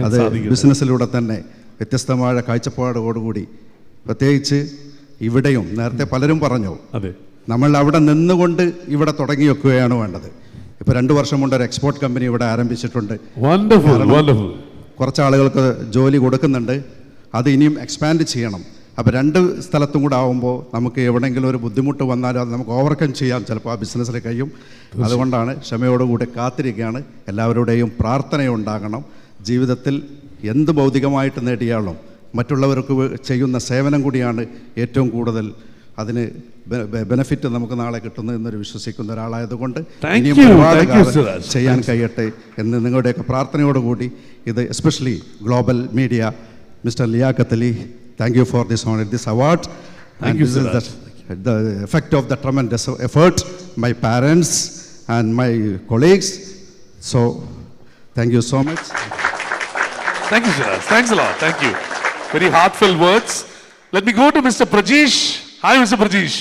അത് ബിസിനസ്സിലൂടെ തന്നെ വ്യത്യസ്തമായ കാഴ്ചപ്പാടോടുകൂടി, പ്രത്യേകിച്ച് ഇവിടെയും നേരത്തെ പലരും പറഞ്ഞു, നമ്മൾ അവിടെ നിന്നുകൊണ്ട് ഇവിടെ തുടങ്ങി വെക്കുകയാണ് വേണ്ടത്. ഇപ്പോൾ 2 വർഷം കൊണ്ട് ഒരു എക്സ്പോർട്ട് കമ്പനി ഇവിടെ ആരംഭിച്ചിട്ടുണ്ട്. കുറച്ച് ആളുകൾക്ക് ജോലി കൊടുക്കുന്നുണ്ട്. അത് ഇനിയും എക്സ്പാൻഡ് ചെയ്യണം. അപ്പോൾ 2 സ്ഥലത്തും കൂടെ ആകുമ്പോൾ നമുക്ക് എവിടെയെങ്കിലും ഒരു ബുദ്ധിമുട്ട് വന്നാലും അത് നമുക്ക് ഓവർകം ചെയ്യാൻ ചിലപ്പോൾ ആ ബിസിനസ്സിൽ കഴിയും. അതുകൊണ്ടാണ് ക്ഷമയോടുകൂടി കാത്തിരിക്കുകയാണ്. എല്ലാവരുടെയും പ്രാർത്ഥനയുണ്ടാകണം. ജീവിതത്തിൽ എന്ത് ഭൗതികമായിട്ട് നേടിയാലും മറ്റുള്ളവർക്ക് ചെയ്യുന്ന സേവനം കൂടിയാണ് ഏറ്റവും കൂടുതൽ അതിന് ബെനഫിറ്റ് നമുക്ക് നാളെ കിട്ടുന്നു എന്നൊരു വിശ്വസിക്കുന്ന ഒരാളായതുകൊണ്ട് ഇനിയും ഒരുപാട് ചെയ്യാൻ കഴിയട്ടെ എന്ന് നിങ്ങളുടെയൊക്കെ പ്രാർത്ഥനയോടുകൂടി, ഇത് especially global media, mister Liaquat Ali, thank you for this honor, this award. Thank you, sir. This is the effect of the tremendous effort, my parents and my colleagues. So, thank you so much. Thank you, sir. Thanks a lot. Thank you. Very heartfelt words. Let me go to Mr. Prajesh. Hi, Mr. Prajesh.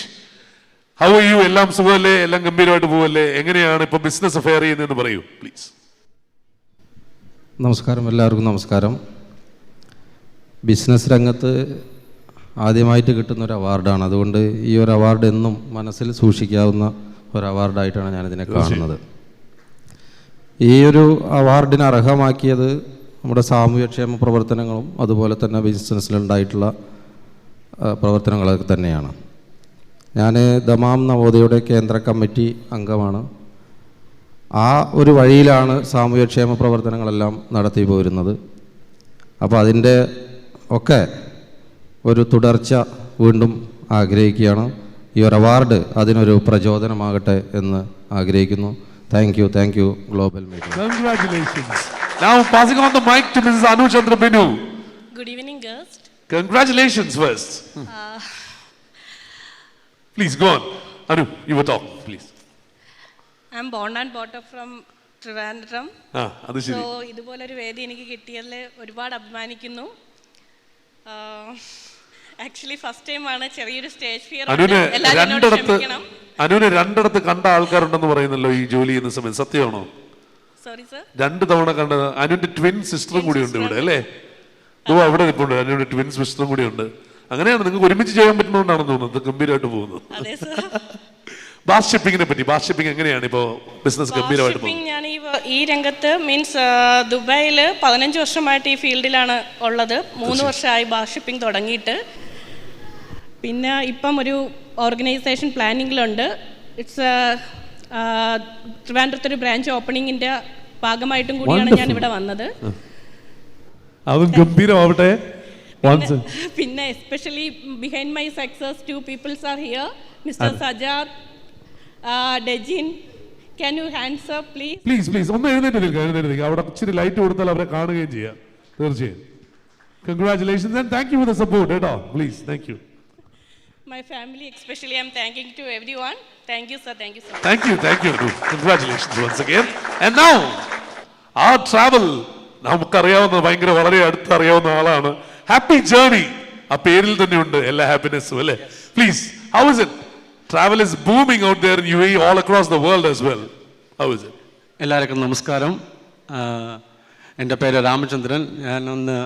How are you? എല്ലാം സുഖമല്ലേ? എല്ലാം ഗംഭീരമായിട്ട് പോവല്ലേ? എങ്ങനെയാണ് ഇപ്പോൾ business affair ചെയ്യുന്നതെന്ന് പറയൂ please. നമസ്കാരം, എല്ലാവർക്കും നമസ്കാരം. ബിസിനസ് രംഗത്ത് ആദ്യമായിട്ട് കിട്ടുന്ന ഒരു അവാർഡാണ്. അതുകൊണ്ട് ഈ ഒരു അവാർഡ് എന്നും മനസ്സിൽ സൂക്ഷിക്കാവുന്ന ഒരു അവാർഡായിട്ടാണ് ഞാനിതിനെ കാണുന്നത്. ഈ ഒരു അവാർഡിന് അർഹമാക്കിയത് നമ്മുടെ സാമൂഹ്യക്ഷേമ പ്രവർത്തനങ്ങളും അതുപോലെ തന്നെ ബിസിനസ്സിലുണ്ടായിട്ടുള്ള പ്രവർത്തനങ്ങളൊക്കെ തന്നെയാണ്. ഞാൻ ദമാം നവോദയയുടെ കേന്ദ്ര കമ്മിറ്റി അംഗമാണ്. ആ ഒരു വഴിയിലാണ് സാമൂഹ്യക്ഷേമ പ്രവർത്തനങ്ങളെല്ലാം നടത്തി പോരുന്നത്. അപ്പോൾ അതിൻ്റെ ഒക്കെ ഒരു തുടർച്ച വീണ്ടും ആഗ്രഹിക്കുകയാണ്. ഈ ഒരു അവാർഡ് അതിനൊരു പ്രചോദനമാകട്ടെ എന്ന് ആഗ്രഹിക്കുന്നു. Thank you global media. Congratulations. Now passing on the mic to Mrs. Anu Chandra Binu. Good evening, girls. Congratulations first. Please go on. Anu, you were talking, please. I'm born and brought up from Trivandrum. അത് ശരി. So ഇതുപോലൊരു വേദി എനിക്ക് കിട്ടിയതിൽ ഒരുപാട് അഭിമാനിക്കുന്നു. Actually first time ആണ്, ചെറിയൊരു സ്റ്റേജ് ഫിയർ. അനുവിനെ 2 ഇടത്ത് കണ്ട ആൾക്കാരുണ്ടെന്ന് പറയുന്നല്ലോ ഈ ജോലി ചെയ്യുന്ന സമയത്ത്, സത്യമാണോ? Sorry sir. 2 തവണ കണ്ട അനുവിന്റെ ട്വിൻ സിസ്റ്ററും കൂടി ഉണ്ട് ഇവിടെ അല്ലേ? അവിടെ നിൽപ്പുണ്ട്, അനുവിന്റെ ട്വിൻ സിസ്റ്ററും കൂടി ഉണ്ട്. അങ്ങനെയാണ് നിങ്ങൾക്ക് ഒരുമിച്ച് ചെയ്യാൻ പറ്റുന്നതുകൊണ്ടാണെന്ന് തോന്നുന്നത് ഗംഭീരമായിട്ട് പോകുന്നത്. ബാസ് ഷിപ്പിങ്ങിനെ പറ്റി, ബാസ് ഷിപ്പിംഗ് എങ്ങനെയാണ് ഇപ്പോൾ ബിസിനസ് ഗംഭീരമായിട്ട് പോകുന്നത്? ഞാൻ ഈ രംഗത്ത് മീൻസ് ദുബായിൽ 15 വർഷമായിട്ട് ഈ ഫീൽഡിലാണ് ഉള്ളത്. 3 വർഷമായി ബാസ് ഷിപ്പിംഗ് തുടങ്ങിയിട്ട്. പിന്നെ ഇപ്പം ഒരു ഓർഗനൈസേഷൻ പ്ലാനിങ്ങിലുണ്ട്. ഇറ്റ്സ് ട്രിവാൻഡ്രത്തൊരു ബ്രാഞ്ച് ഓപ്പണിങ്ങിൻ്റെ ഭാഗമായിട്ടും കൂടിയാണ് ഞാൻ ഇവിടെ വന്നത്. അതും ഗംഭീരമാവട്ടെ. പിന്നെ especially behind my success 2 peoples are here. Mister Sajad, Dejin, can you hands up please? Please ഒന്ന് എഴുന്നേറ്റ് നിൽക്കുക. അവിടെ ഇച്ചിരി ലൈറ്റ് കൊടുത്താൽ അവരെ കാണുകയും ചെയ്യാം. തീർച്ചയായും. Congratulations and thank you for the support കേട്ടോ. Please, thank you. My family especially, I'm thanking to everyone. Thank you sir, thank you sir. Thank you. Congratulations once again. And now our travel, നമുക്കറിയാവുന്ന ഭയങ്കര വളരെ അടുത്തറിയാവുന്ന ആളാണ്. Happy journey ആ പേരിൽ തന്നെ ഉണ്ട് എല്ലാ ഹാപ്പിനെസ്സും അല്ലേ? Please, how is it? Travel is booming out there in UAE, all across the world as well. How is it? എല്ലാവർക്കും നമസ്കാരം. എൻ്റെ പേര് രാമചന്ദ്രൻ. ഞാനൊന്ന്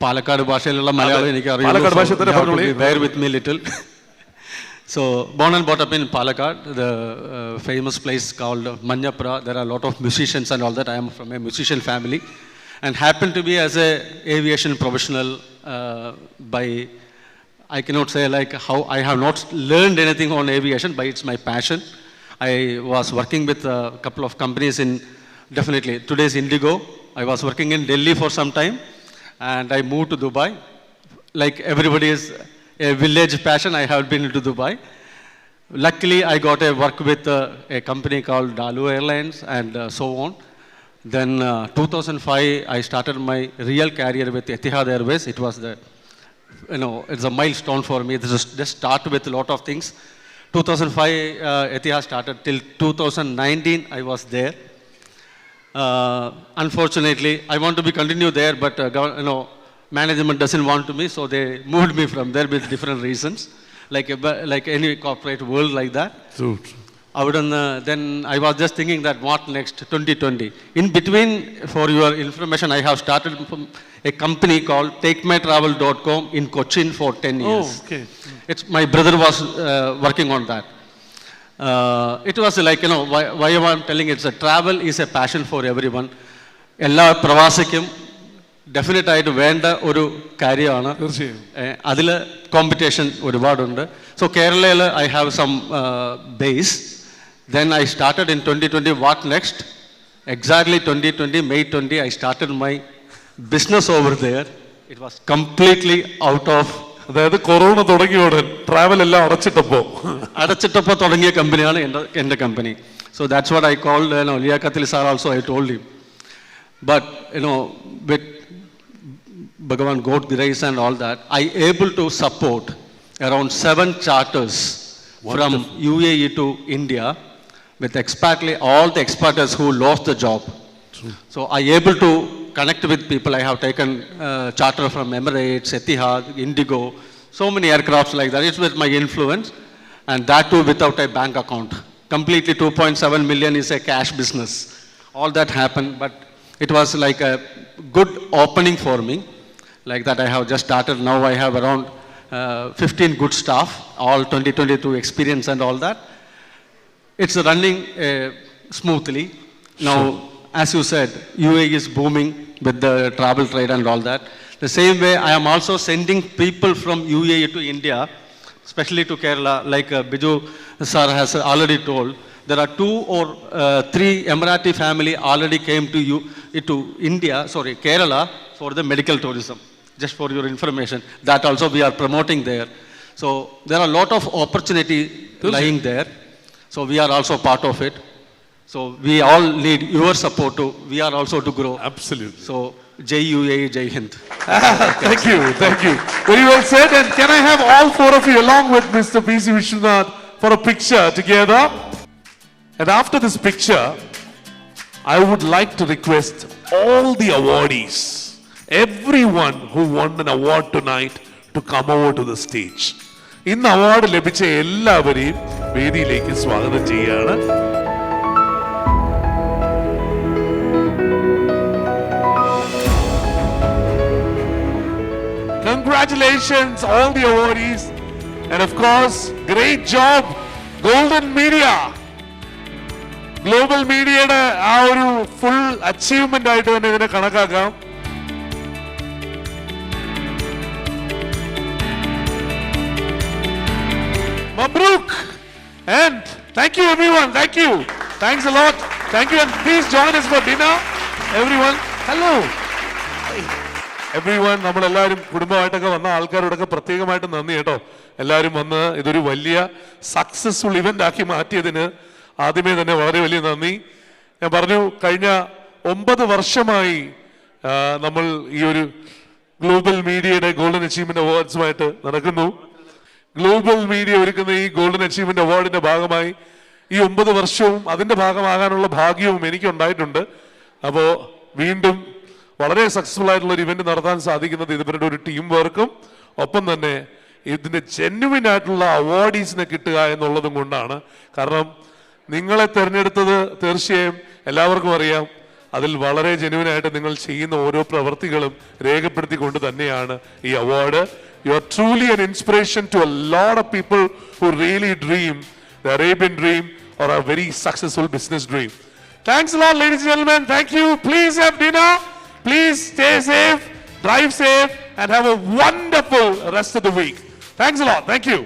പാലക്കാട് ഭാഷയിലുള്ള മലയാളം എനിക്ക് അറിയാം. Bear with me little. So born and brought up in Palakkad, the famous place called Manjapura. There are a lot of musicians and all that. I am from a musician family and happen to be as a aviation professional by, I cannot say like how I have not learned anything on aviation, but it's my passion. I was working with a couple of companies in, definitely today's Indigo. I was working in Delhi for some time and I moved to Dubai. Like everybody is a village passion, I have been to Dubai. Luckily, I got a work with a company called Dalu Airlines and so on. Then 2005, I started my real career with Etihad Airways. It was the, it's a milestone for me. This is just start with a lot of things. 2005, Etihad started till 2019, I was there. Unfortunately, I want to be continue there, but management doesn't want to me, so they moved me from there with different reasons, like any corporate world like that. True. Then I was just thinking that what next, 2020. In between, for your information, I have started a company called TakeMyTravel.com in Cochin for 10 years. Oh, okay. My brother was working on that. It was like, why I'm telling it's a travel is a passion for everyone. എല്ലാ പ്രവാസിക്കും definite ആയിട്ട് വേണ്ട ഒരു കാര്യമാണ്. അതിൽ competition ഒരുപാടുണ്ട്. So കേരളയിൽ I have some base. Then I started in 2020. What next? Exactly 2020 May 20 I started my business over there. It was completely out of, അതായത് corona തുടങ്ങിയോടെ ട്രാവൽ എല്ലാം അടച്ചിട്ടപ്പോൾ തുടങ്ങിയ കമ്പനിയാണ് എൻ്റെ കമ്പനി. So that's what I called ലിയാഖത്തിൽ sir also I told him. But with Bhagavan God grace and all that, I able to support around 7 charters from UAE to India with all the expatriates who lost the job. True. So I able to connect with people. I have taken charter from Emirates, Etihad, Indigo, so many aircrafts like that. It's with my influence, and that too without a bank account. Completely 2.7 million is a cash business. All that happened, but it was like a good opening for me. Like that I have just started. Now I have around 15 good staff, all 2022 experience and all that. It's running smoothly. Now, as you said, UAE is booming with the travel trade and all that. The same way, I am also sending people from UAE to India, especially to Kerala, like Biju sir has already told. There are 2 or 3 Emirati family already came to India, Kerala, for the medical tourism. Just for your information, that also we are promoting there. So there are a lot of opportunity lying there. So we are also part of it. So we all need your support we are also to grow. Absolutely. So Jai UAE, Jai Hind. Thank you. Very well said. And can I have all 4 of you along with Mr. P.C. Vishwanath for a picture together? And after this picture, I would like to request all the awardees, everyone who won an award tonight, to come over to the stage. ഇന്ന് award ലഭിച്ച എല്ലാവരെയും വേദിയിലേക്ക് സ്വാഗതം ചെയ്യുകയാണ്. Congratulations all the awardees, and of course great job Golden Media. Global മീഡിയയുടെ ആ ഒരു full achievement ആയിട്ട് തന്നെ ഇതിനെ കണക്കാക്കാം. Mabruk and thank Thank you everyone. Thank you. Thanks a lot. Thank you, and please join us for dinner. Everyone. Hello. Everyone. നമ്മളെല്ലാവരും കുടുംബമായിട്ടൊക്കെ വന്ന ആൾക്കാരോടൊക്കെ പ്രത്യേകമായിട്ട് നന്ദി കേട്ടോ. എല്ലാവരും വന്ന് ഇതൊരു വലിയ സക്സസ്ഫുൾ ഇവന്റ് ആക്കി മാറ്റിയതിന് ആദ്യമേ തന്നെ വളരെ വലിയ നന്ദി. ഞാൻ പറഞ്ഞു കഴിഞ്ഞ 9 വർഷമായി നമ്മൾ ഈ ഒരു ഗ്ലോബൽ മീഡിയയുടെ ഗോൾഡൻ അച്ചീവ്മെന്റ് അവാർഡ്സുമായിട്ട് നടക്കുന്നു. ഗ്ലോബൽ മീഡിയ ഒരുക്കുന്ന ഈ ഗോൾഡൻ അച്ചീവ്മെന്റ് അവാർഡിന്റെ ഭാഗമായി ഈ 9 വർഷവും അതിന്റെ ഭാഗമാകാനുള്ള ഭാഗ്യവും എനിക്ക് ഉണ്ടായിട്ടുണ്ട്. അപ്പോൾ വീണ്ടും വളരെ സക്സസ്ഫുൾ ആയിട്ടുള്ള ഒരു ഇവന്റ് നടത്താൻ സാധിക്കുന്നത് ഇവരുടെ ഒരു ടീം വർക്കും ഒപ്പം തന്നെ ഇതിന്റെ ജെന്യുവിൻ ആയിട്ടുള്ള അവാർഡീസിനെ കിട്ടുക എന്നുള്ളതും കൊണ്ടാണ്. കാരണം നിങ്ങളെ തിരഞ്ഞെടുത്തത് തീർച്ചയായും എല്ലാവർക്കും അറിയാം. അതിൽ വളരെ ജെന്യുവിനായിട്ട് നിങ്ങൾ ചെയ്യുന്ന ഓരോ പ്രവൃത്തികളും രേഖപ്പെടുത്തിക്കൊണ്ട് തന്നെയാണ് ഈ award. You are truly an inspiration to a lot of people who really dream the Arabian dream or a very successful business dream. Thanks a lot, ladies and gentlemen. Thank you. Please have dinner. Please stay safe, drive safe, and have a wonderful rest of the week. Thanks a lot. Thank you.